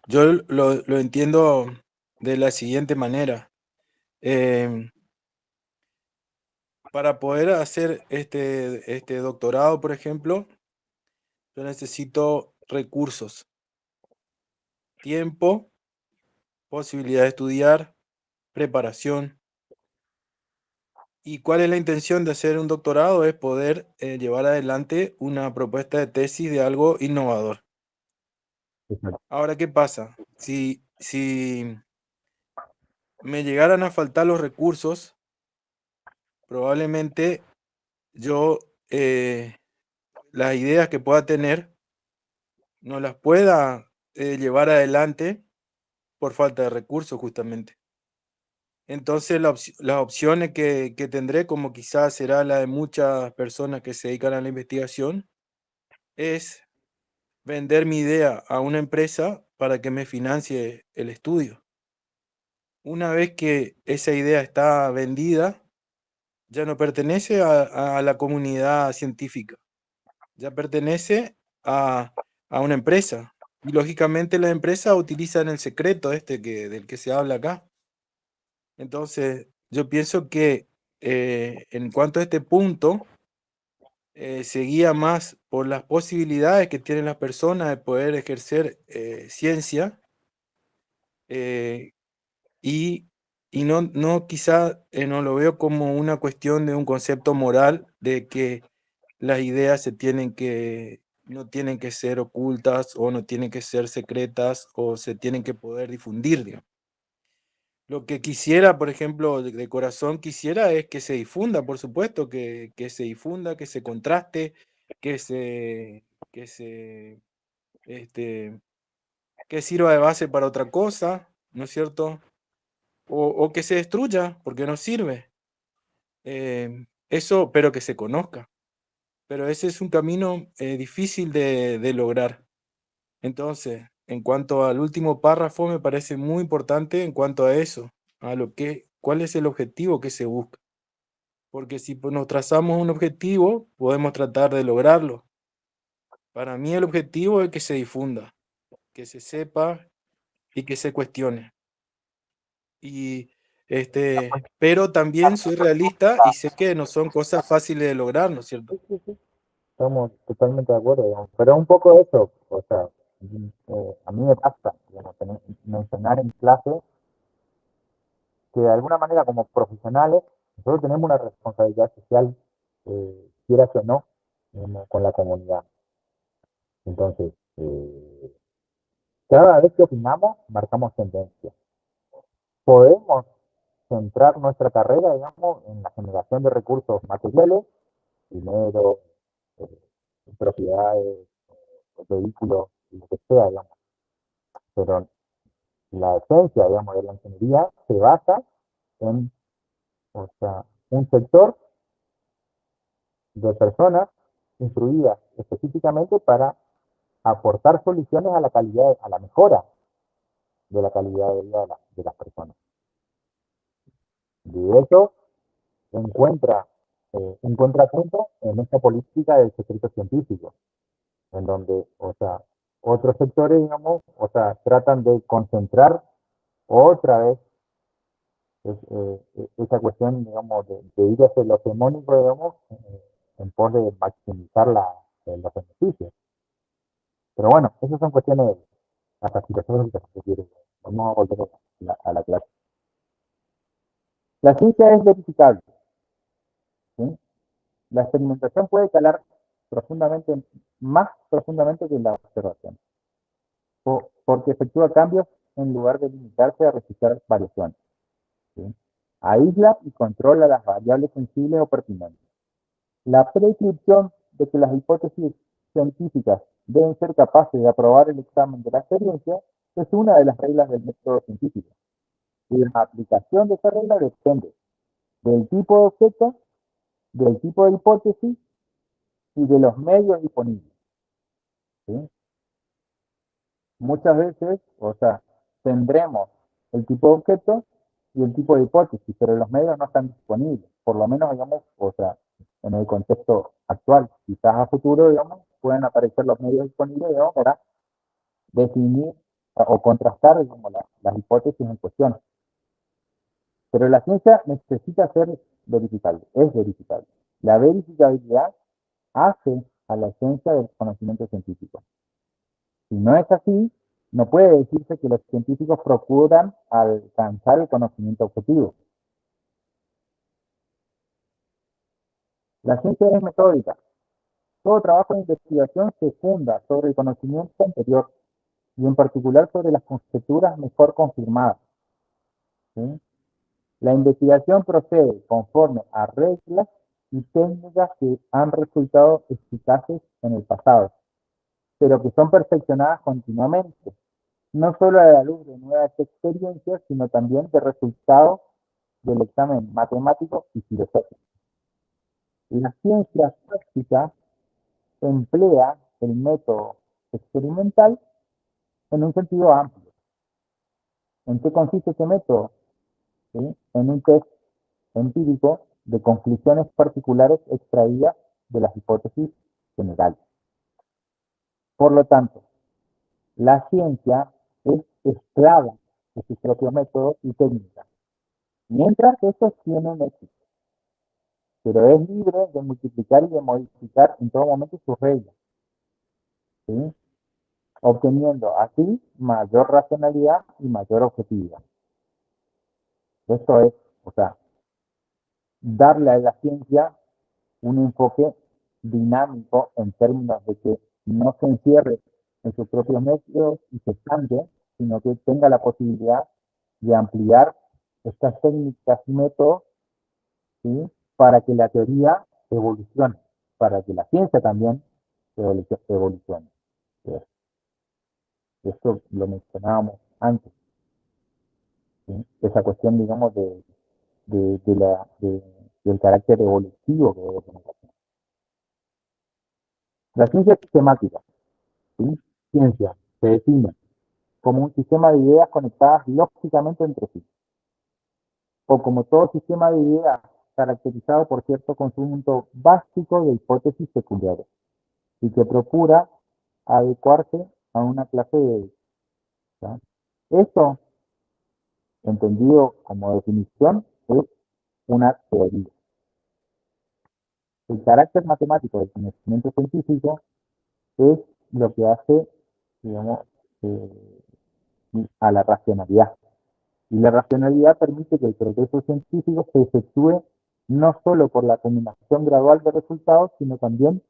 Yo lo entiendo de la siguiente manera. Para poder hacer este doctorado, por ejemplo, yo necesito recursos, tiempo, posibilidad de estudiar, preparación. ¿Y cuál es la intención de hacer un doctorado? Es poder llevar adelante una propuesta de tesis de algo innovador. Exacto. Ahora, ¿qué pasa? Si me llegaran a faltar los recursos, probablemente yo las ideas que pueda tener no las pueda llevar adelante por falta de recursos, justamente. Entonces, las opciones que tendré, como quizás será la de muchas personas que se dedican a la investigación, es vender mi idea a una empresa para que me financie el estudio. Una vez que esa idea está vendida, ya no pertenece a la comunidad científica, ya pertenece a, a una empresa. Y lógicamente las empresas utilizan el secreto del que se habla acá. Entonces, yo pienso que en cuanto a este punto, se guía más por las posibilidades que tienen las personas de poder ejercer ciencia eh, y, y no quizá no lo veo como una cuestión de un concepto moral de que las ideas no tienen que ser ocultas o no tienen que ser secretas o se tienen que poder difundir, digamos. Lo que quisiera, por ejemplo, de corazón quisiera es que se difunda, por supuesto, que se difunda, que se contraste, que se, que se, este, que sirva de base para otra cosa, ¿no es cierto? O que se destruya, porque no sirve. Eso, pero que se conozca. Pero ese es un camino difícil de lograr. Entonces, en cuanto al último párrafo, me parece muy importante en cuanto a eso, cuál es el objetivo que se busca. Porque si pues, nos trazamos un objetivo, podemos tratar de lograrlo. Para mí el objetivo es que se difunda, que se sepa y que se cuestione. Y pero también soy realista y sé que no son cosas fáciles de lograr, ¿no es cierto? Sí, sí, sí. Estamos totalmente de acuerdo, digamos. Pero un poco eso, o sea, a mí me pasa, digamos, mencionar en clase que de alguna manera como profesionales nosotros tenemos una responsabilidad social, quieras o no, digamos, con la comunidad. Entonces, cada vez que opinamos, marcamos tendencia. Podemos centrar nuestra carrera, digamos, en la generación de recursos materiales, dinero, eh, propiedades, vehículos, lo que sea, digamos. Pero la esencia, digamos, de la ingeniería se basa en, o sea, un sector de personas instruidas específicamente para aportar soluciones a la calidad, a la mejora de la calidad de vida de las personas. Y eso encuentra un contrapunto en esta política del secreto científico, en donde, o sea, otros sectores, digamos, o sea, tratan de concentrar otra vez esa cuestión, digamos, de ir hacia lo hegemónico, digamos, en pos de maximizar los beneficios. Pero bueno, esas son cuestiones de hasta filosóficas, si quieres. Vamos a volver a la clase. La ciencia es verificable, ¿sí? La experimentación puede calar profundamente, más profundamente que la observación, porque efectúa cambios en lugar de limitarse a registrar variaciones, ¿sí? Aísla y controla las variables sensibles o pertinentes. La prescripción de que las hipótesis científicas deben ser capaces de aprobar el examen de la experiencia es una de las reglas del método científico. Y la aplicación de esa regla depende del tipo de objeto, del tipo de hipótesis y de los medios disponibles, ¿sí? Muchas veces, o sea, tendremos el tipo de objeto y el tipo de hipótesis, pero los medios no están disponibles, por lo menos, digamos, o sea, en el contexto actual. Quizás a futuro, digamos, pueden aparecer los medios disponibles, digamos, para definir o contrastar, digamos, las hipótesis en cuestión. Pero la ciencia necesita ser verificable, es verificable. La verificabilidad hace a la ciencia del conocimiento científico. Si no es así, no puede decirse que los científicos procuran alcanzar el conocimiento objetivo. La ciencia es metódica. Todo trabajo de investigación se funda sobre el conocimiento anterior. y en particular sobre las conjeturas mejor confirmadas. ¿Sí? La investigación procede conforme a reglas y técnicas que han resultado eficaces en el pasado, pero que son perfeccionadas continuamente, no solo a la luz de nuevas experiencias, sino también de resultados del examen matemático y filosófico. La ciencia práctica emplea el método experimental en un sentido amplio. ¿En qué consiste este método? ¿Sí? En un test empírico de conclusiones particulares extraídas de las hipótesis generales. Por lo tanto, la ciencia es esclava de su propio método y técnica, mientras que estos tienen éxito, pero es libre de multiplicar y de modificar en todo momento sus reglas, ¿sí? Obteniendo así mayor racionalidad y mayor objetividad. Esto es, o sea, darle a la ciencia un enfoque dinámico en términos de que no se encierre en sus propios medios y se estanque, sino que tenga la posibilidad de ampliar estas técnicas y métodos, ¿sí? Para que la teoría evolucione, para que la ciencia también evolucione. Esto lo mencionábamos antes, ¿sí? Esa cuestión, digamos, del carácter evolutivo que debe tener la ciencia. La ciencia sistemática, ¿sí? Ciencia se define como un sistema de ideas conectadas lógicamente entre sí, o como todo sistema de ideas caracterizado por cierto conjunto básico de hipótesis secundarias, y que procura adecuarse a una clase de... ¿ya? Esto, entendido como definición, es una teoría. El carácter matemático del conocimiento científico es lo que hace, digamos, eh, a la racionalidad. Y la racionalidad permite que el progreso científico se efectúe no solo por la combinación gradual de resultados, sino también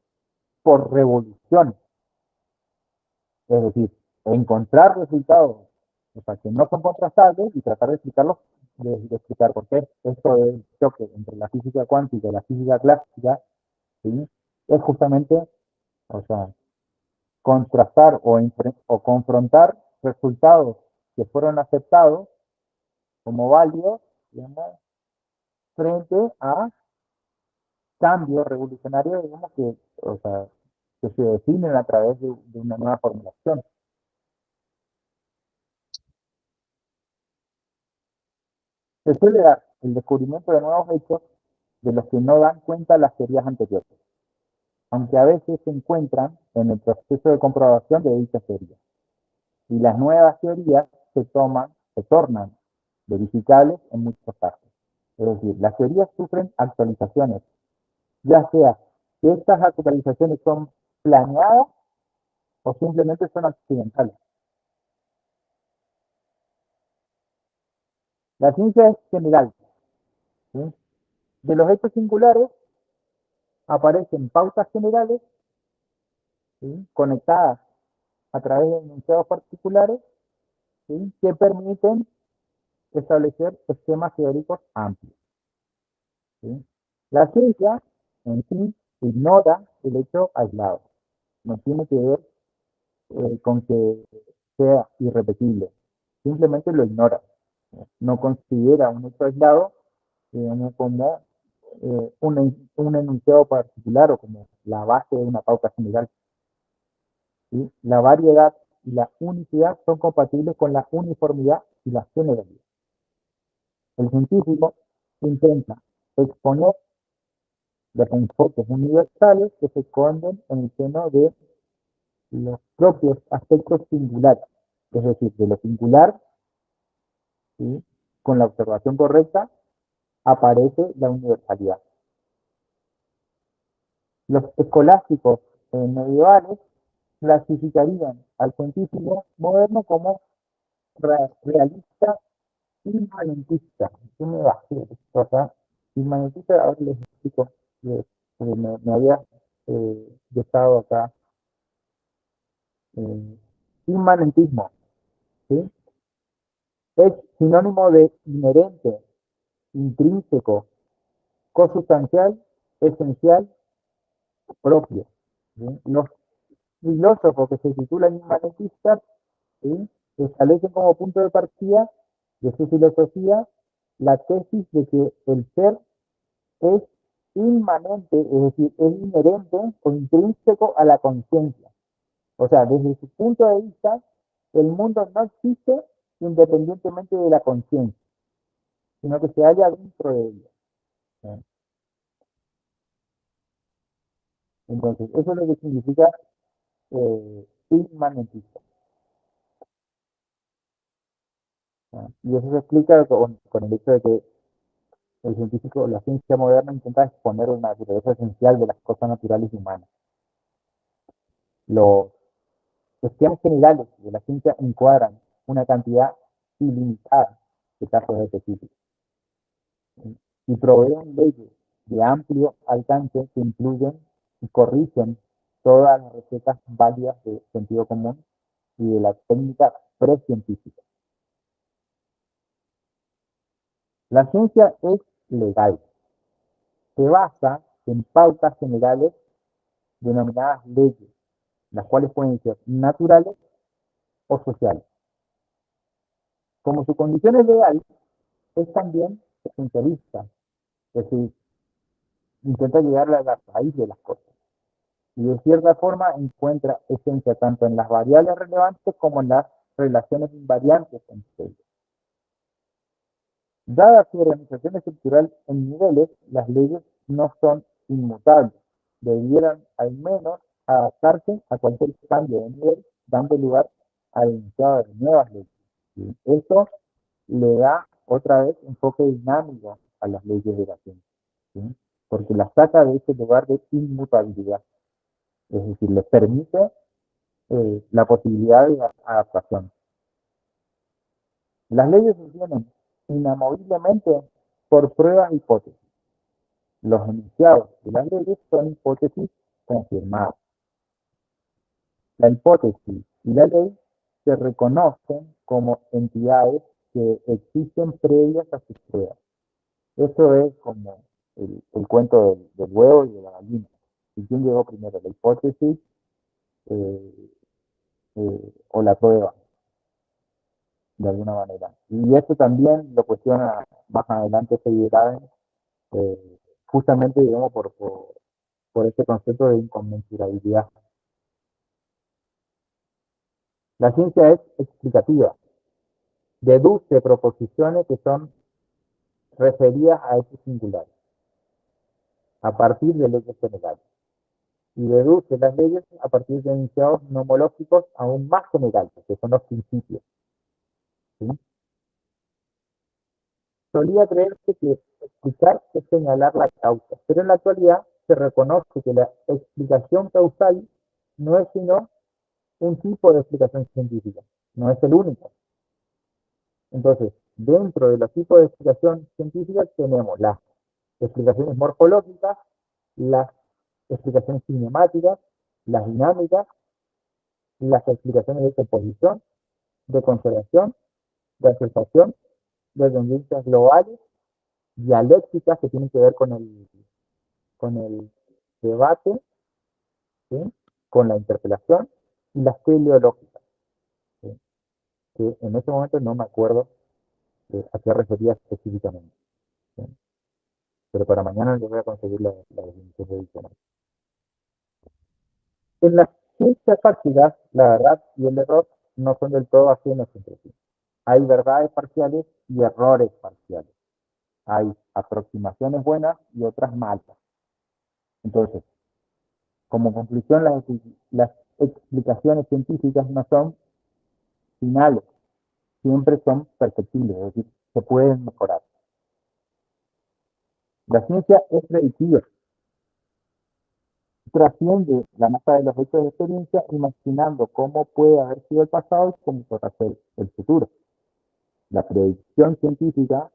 por revoluciones. Es decir, encontrar resultados, o sea, que no son contrastables y tratar de explicarlos, de explicar por qué esto del choque entre la física cuántica y la física clásica, ¿sí? Es justamente, o sea, contrastar o confrontar resultados que fueron aceptados como válidos, digamos, frente a cambios revolucionarios, digamos, que, o sea, que se definen a través de una nueva formulación. Se suele dar el descubrimiento de nuevos hechos de los que no dan cuenta las teorías anteriores, aunque a veces se encuentran en el proceso de comprobación de dichas teorías. Y las nuevas teorías se tornan verificables en muchos casos. Es decir, las teorías sufren actualizaciones, ya sea que estas actualizaciones son planeadas o simplemente son accidentales. La ciencia es general, ¿sí? De los hechos singulares aparecen pautas generales, ¿sí? Conectadas a través de enunciados particulares, ¿sí? Que permiten establecer esquemas teóricos amplios, ¿sí? La ciencia en sí ignora el hecho aislado, no tiene que ver con que sea irrepetible, simplemente lo ignora, no considera un hecho aislado, digamos, como un enunciado particular o como la base de una pauta general. ¿Sí? La variedad y la unicidad son compatibles con la uniformidad y la generalidad. El científico intenta exponer los enfoques universales que se esconden en el seno de los propios aspectos singulares, es decir, de lo singular, ¿sí? Con la observación correcta aparece la universalidad. Los escolásticos medievales clasificarían al científico moderno como realista inmanentista. ¿Qué me va a hacer? O sea, inmanentista, ahora les explico. Me había dejado acá. Inmanentismo, ¿sí? Es sinónimo de inherente, intrínseco, consustancial, esencial, propio, ¿sí? Los filósofos que se titulan inmanentistas, ¿sí?, establecen como punto de partida de su filosofía la tesis de que el ser es inmanente, es decir, es inherente o intrínseco a la conciencia. O sea, desde su punto de vista, el mundo no existe independientemente de la conciencia, sino que se halla dentro de ella, ¿sí? Entonces, eso es lo que significa inmanentista, ¿sí? Y eso se explica con el hecho de que el científico, la ciencia moderna intenta exponer una naturaleza esencial de las cosas naturales y humanas. Los esquemas generales de la ciencia encuadran una cantidad ilimitada de casos específicos, ¿sí?, y proveen leyes de amplio alcance que incluyen y corrigen todas las recetas válidas de sentido común y de la técnica precientífica. La ciencia es legal, se basa en pautas generales denominadas leyes, las cuales pueden ser naturales o sociales. Como su condición es legal, es también esencialista, es decir, intenta llegar a la raíz de las cosas y de cierta forma encuentra esencia tanto en las variables relevantes como en las relaciones invariantes entre ellas. Dada su organización estructural en niveles, las leyes no son inmutables, debieran al menos adaptarse a cualquier cambio de nivel, dando lugar al enunciado de nuevas leyes. ¿Sí? Esto le da otra vez enfoque dinámico a las leyes de la ciencia, ¿sí?, porque las saca de ese lugar de inmutabilidad, es decir, les permite la posibilidad de adaptación. Las leyes se sostienen inamoviblemente por pruebas e hipótesis. Los enunciados de las leyes son hipótesis confirmadas. La hipótesis y la ley se reconocen como entidades que existen previas a sus pruebas. Eso es como el cuento del huevo y de la gallina. ¿Y quién llegó primero, la hipótesis eh, o la prueba, de alguna manera? Y esto también lo cuestiona más adelante Feyerabend, justamente, digamos, por este concepto de inconmensurabilidad. La ciencia es explicativa, deduce proposiciones que son referidas a hechos singulares, a partir de leyes generales, y deduce las leyes a partir de enunciados nomológicos aún más generales, que son los principios, ¿sí? Solía creerse que explicar es señalar la causa, pero en la actualidad se reconoce que la explicación causal no es sino un tipo de explicación científica, no es el único. Entonces, dentro de los tipos de explicación científica tenemos las explicaciones morfológicas, las explicaciones cinemáticas, las dinámicas, las explicaciones de composición, de conservación, de asociación, de tendencias globales, dialécticas que tienen que ver con el debate, ¿sí?, con la interpelación, y las teleológicas, ¿sí?, que en este momento no me acuerdo a qué refería específicamente, ¿sí?, pero para mañana les voy a conseguir la definición de diccionario. En la ciencia exacta, la verdad y el error no son del todo ajenos entre sí. Hay verdades parciales y errores parciales. Hay aproximaciones buenas y otras malas. Entonces, como conclusión, las explicaciones científicas no son finales, siempre son perfectibles, es decir, se pueden mejorar. La ciencia es predictiva, trasciende la masa de los hechos de experiencia, imaginando cómo puede haber sido el pasado y cómo podrá ser el futuro. La predicción científica,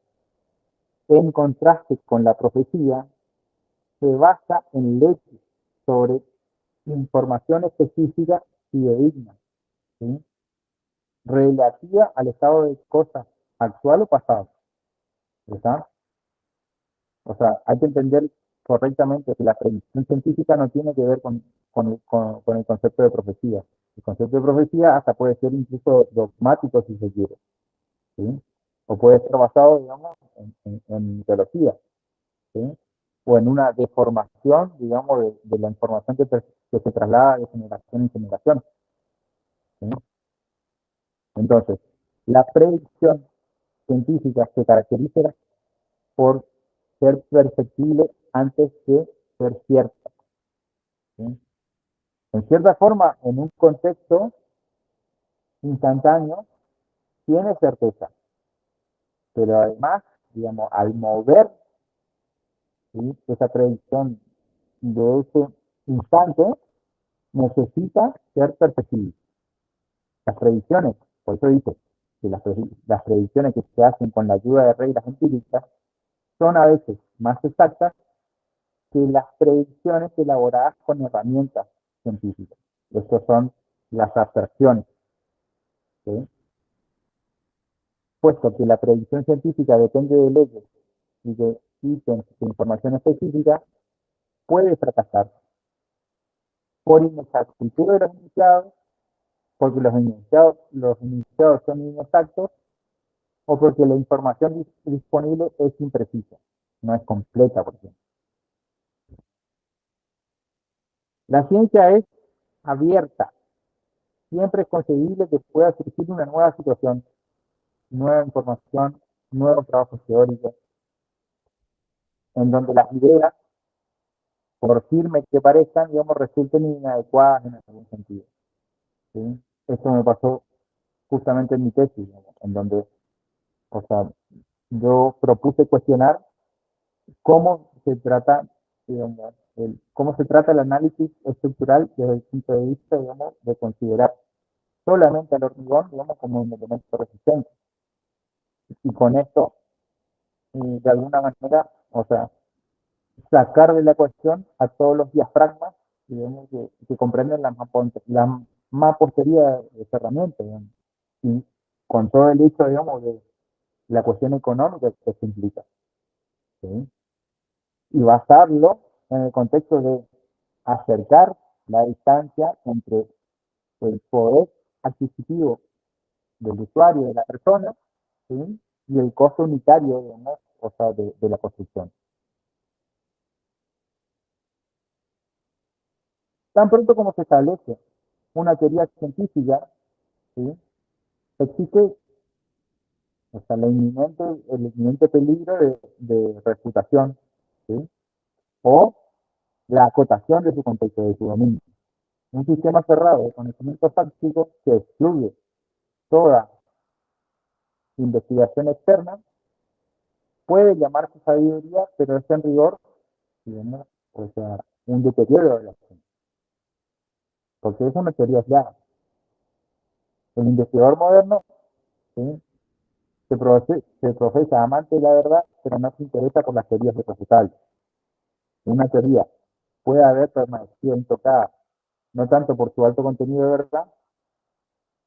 en contraste con la profecía, se basa en leyes sobre información específica y fidedigna, ¿sí?, relativa al estado de cosas actual o pasado. ¿Está? O sea, hay que entender correctamente que la predicción científica no tiene que ver con el concepto de profecía. El concepto de profecía hasta puede ser incluso dogmático si se quiere, ¿sí? O puede ser basado, digamos, en teología, ¿sí? O en una deformación, digamos, de la información que se traslada de generación en generación, ¿sí? Entonces, la predicción científica se caracteriza por ser perceptible antes que ser cierta, ¿sí? En cierta forma, en un contexto instantáneo, tiene certeza, pero además, digamos, al mover, ¿sí?, esa predicción de ese instante, necesita ser perceptible. Las predicciones, por eso dice que las predicciones que se hacen con la ayuda de reglas empíricas son a veces más exactas que las predicciones elaboradas con herramientas científicas. Estas son las aserciones, ¿sí? Puesto que la predicción científica depende de leyes y de ítems de información específica, puede fracasar por inexactitud de los iniciados, porque los iniciados son inexactos, o porque la información disponible es imprecisa, no es completa, por ejemplo. La ciencia es abierta, siempre es concebible que pueda surgir una nueva situación, nueva información, nuevos trabajos teóricos, en donde las ideas, por firmes que parezcan, digamos, resulten inadecuadas en algún sentido, ¿sí? Esto me pasó justamente en mi tesis, digamos, en donde, o sea, yo propuse cuestionar cómo se trata, digamos, cómo se trata el análisis estructural desde el punto de vista, digamos, de considerar solamente al hormigón, digamos, como un elemento resistente. Y con esto, de alguna manera, o sea, sacar de la cuestión a todos los diafragmas, digamos, que comprenden la mampostería de esa herramienta, digamos, y con todo el hecho, digamos, de la cuestión económica que se implica, ¿sí? Y basarlo en el contexto de acercar la distancia entre el poder adquisitivo del usuario, de la persona, ¿sí?, y el costo unitario, digamos, o sea, de la construcción. Tan pronto como se establece una teoría científica, ¿sí?, existe, o sea, el inminente peligro de refutación, ¿sí?, o la acotación de su contexto, de su dominio. Un sistema cerrado de conocimiento fáctico que excluye toda investigación externa puede llamarse sabiduría, pero es en rigor, digamos, o sea, un deterioro de la ciencia, porque es una teoría aislada. El investigador moderno, ¿sí?, se profesa amante de la verdad, pero no se interesa por las teorías irrefutables. Una teoría puede haber permanecido intocada, no tanto por su alto contenido de verdad,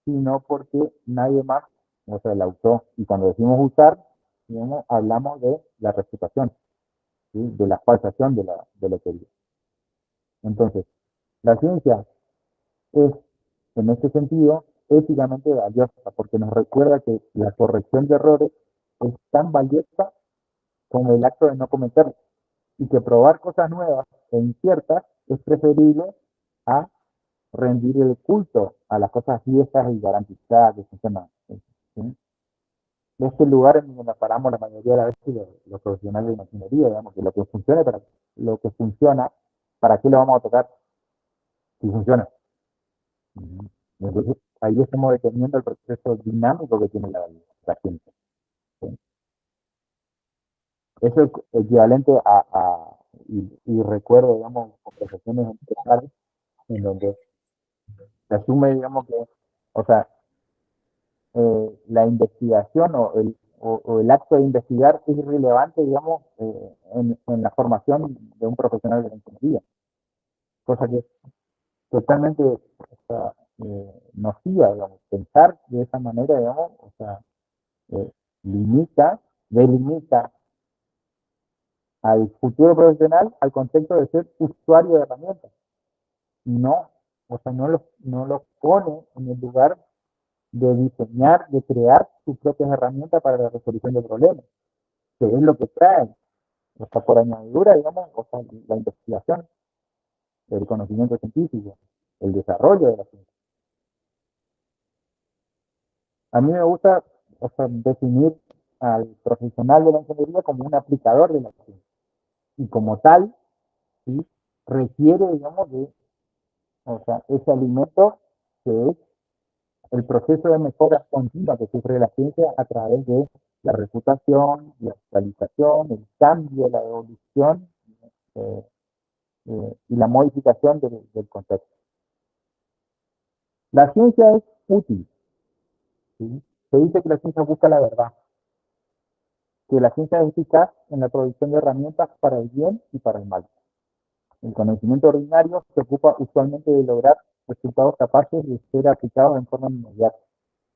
sino porque nadie más, o sea, la usó. Y cuando decimos usar, digamos, hablamos de la refutación, ¿sí?, de la falsación de la teoría. Entonces, la ciencia es, en este sentido, éticamente valiosa, porque nos recuerda que la corrección de errores es tan valiosa como el acto de no cometerlos, y que probar cosas nuevas e inciertas es preferible a rendir el culto a las cosas viejas y garantizadas que funcionan, ¿sí? Es el lugar en donde nos paramos la mayoría de las veces los profesionales de la ingeniería, digamos, que lo que funciona, ¿para qué lo vamos a tocar si funciona? Entonces, ahí estamos deteniendo el proceso dinámico que tiene la ciencia, ¿sí? Eso es equivalente y recuerdo, digamos, conversaciones empresariales en donde se asume, digamos, que, o sea, la investigación o el acto de investigar es irrelevante, digamos, en la formación de un profesional de la ingeniería, cosa que es totalmente, o sea, nociva, digamos. Pensar de esa manera, digamos, o sea, eh, limita, delimita al futuro profesional al concepto de ser usuario de herramientas. No, o sea, no lo pone en el lugar de diseñar, de crear sus propias herramientas para la resolución de problemas, que es lo que trae, o sea, por añadidura, digamos, o sea, la investigación, el conocimiento científico, el desarrollo de la ciencia. A mí me gusta, o sea, definir al profesional de la ingeniería como un aplicador de la ciencia. Y como tal, ¿sí? Requiere, digamos, de, o sea, ese alimento que es el proceso de mejora continua que sufre la ciencia a través de la reputación, la actualización, el cambio, la evolución eh, y la modificación del concepto. La ciencia es útil, ¿sí? Se dice que la ciencia busca la verdad, que la ciencia es eficaz en la producción de herramientas para el bien y para el mal. El conocimiento ordinario se ocupa usualmente de lograr resultados capaces de ser aplicados en forma inmediata.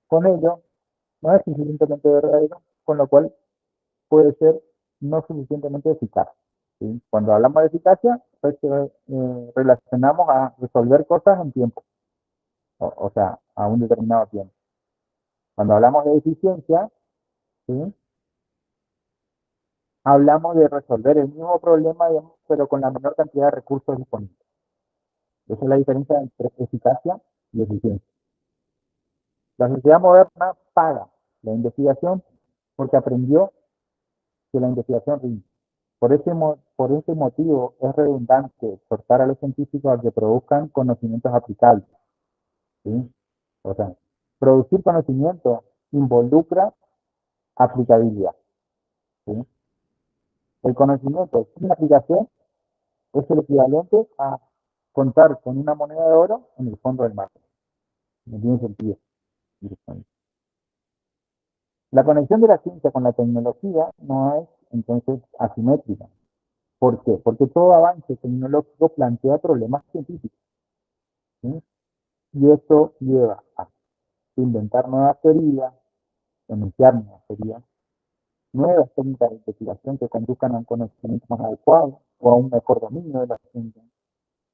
Con ello, no es suficientemente verdadero, con lo cual puede ser no suficientemente eficaz. ¿Sí? Cuando hablamos de eficacia, pues relacionamos a resolver cosas en tiempo, o sea, a un determinado tiempo. Cuando hablamos de eficiencia, ¿sí? Hablamos de resolver el mismo problema, digamos, pero con la menor cantidad de recursos disponibles. Esa es la diferencia entre eficacia y eficiencia. La sociedad moderna paga la investigación porque aprendió que la investigación rinde. Por ese motivo es redundante exhortar a los científicos a que produzcan conocimientos aplicables. ¿Sí? O sea, producir conocimiento involucra aplicabilidad. ¿Sí? El conocimiento sin aplicación es el equivalente a contar con una moneda de oro en el fondo del mar. No tiene sentido. La conexión de la ciencia con la tecnología no es entonces asimétrica. ¿Por qué? Porque todo avance tecnológico plantea problemas científicos. ¿Sí? Y esto lleva a inventar nuevas teorías, enunciar nuevas teorías, nuevas técnicas de investigación que conduzcan a un conocimiento más adecuado o a un mejor dominio de la ciencia.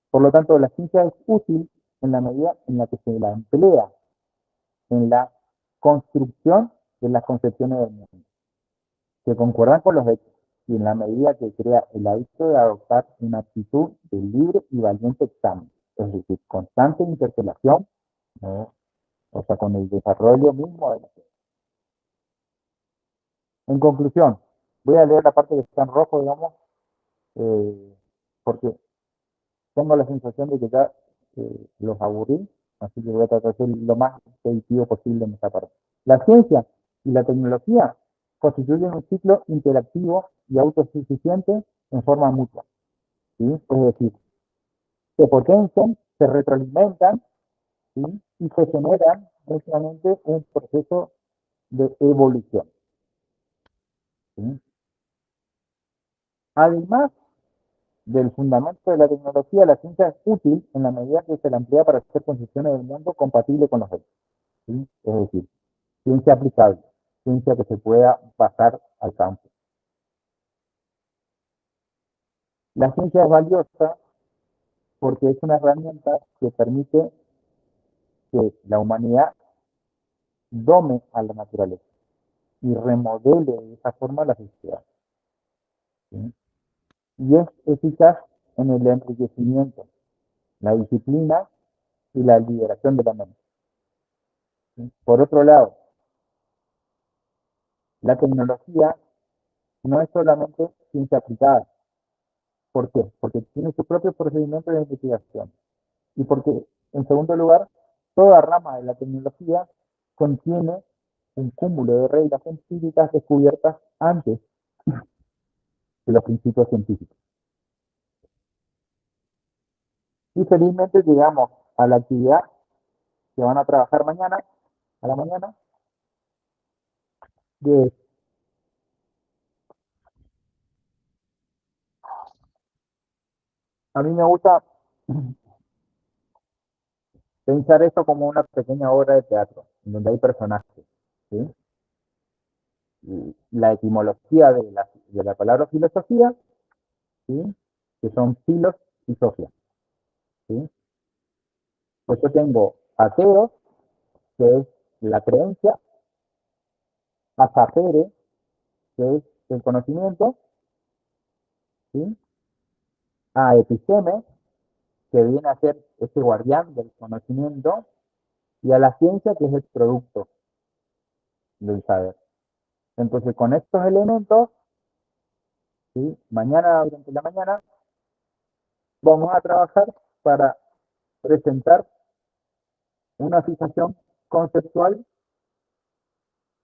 Por lo tanto, la ciencia es útil en la medida en la que se la emplea en la construcción de las concepciones del mundo, que concuerdan con los hechos, y en la medida que crea el hábito de adoptar una actitud de libre y valiente examen, es decir, constante interpelación, ¿no? O sea, con el desarrollo mismo de la ciencia. En conclusión, voy a leer la parte que está en rojo, digamos, porque tengo la sensación de que ya los aburrí, así que voy a tratar de ser lo más positivo posible en esta parte. La ciencia y la tecnología constituyen un ciclo interactivo y autosuficiente en forma mutua. ¿Sí? Es decir, se potencian, se retroalimentan, ¿sí? Y se generan mutuamente un proceso de evolución. ¿Sí? Además del fundamento de la tecnología, la ciencia es útil en la medida que se la emplea para hacer concepciones del mundo compatibles con los hechos. ¿Sí? Es decir, ciencia aplicable, ciencia que se pueda pasar al campo. La ciencia es valiosa porque es una herramienta que permite que la humanidad dome a la naturaleza y remodele de esa forma la sociedad. ¿Sí? Y es eficaz en el enriquecimiento, la disciplina y la liberación de la mente. ¿Sí? Por otro lado, la tecnología no es solamente ciencia aplicada. ¿Por qué? Porque tiene sus propios procedimientos de investigación. Y porque, en segundo lugar, toda rama de la tecnología contiene un cúmulo de reglas científicas descubiertas antes de los principios científicos. Y felizmente llegamos a la actividad que van a trabajar mañana, a la mañana, de a mí me gusta pensar esto como una pequeña obra de teatro, en donde hay personajes, ¿sí? Y la etimología de la palabra filosofía, ¿sí? Que son filos y sofía, ¿sí? Pues yo tengo ateo, que es la creencia, azapere, que es el conocimiento, ¿sí? A episteme, que viene a ser ese guardián del conocimiento, y a la ciencia, que es el producto del saber. Entonces, con estos elementos, ¿sí? Mañana, durante la mañana, vamos a trabajar para presentar una fijación conceptual,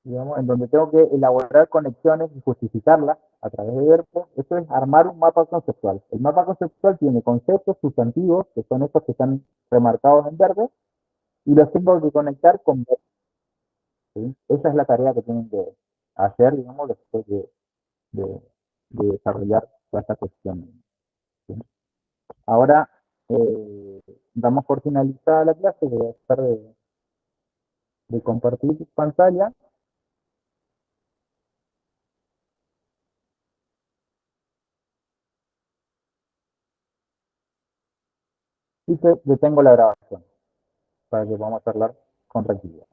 digamos, en donde tengo que elaborar conexiones y justificarlas a través de verbos. Eso es armar un mapa conceptual. El mapa conceptual tiene conceptos sustantivos, que son estos que están remarcados en verde, y los tengo que conectar con verbos, ¿sí? Esa es la tarea que tienen que hacer, digamos, después de, de desarrollar toda esta cuestión, ¿sí? Ahora, damos por finalizada la clase, voy a dejar de compartir pantalla y te detengo la grabación para que podamos hablar con tranquilidad.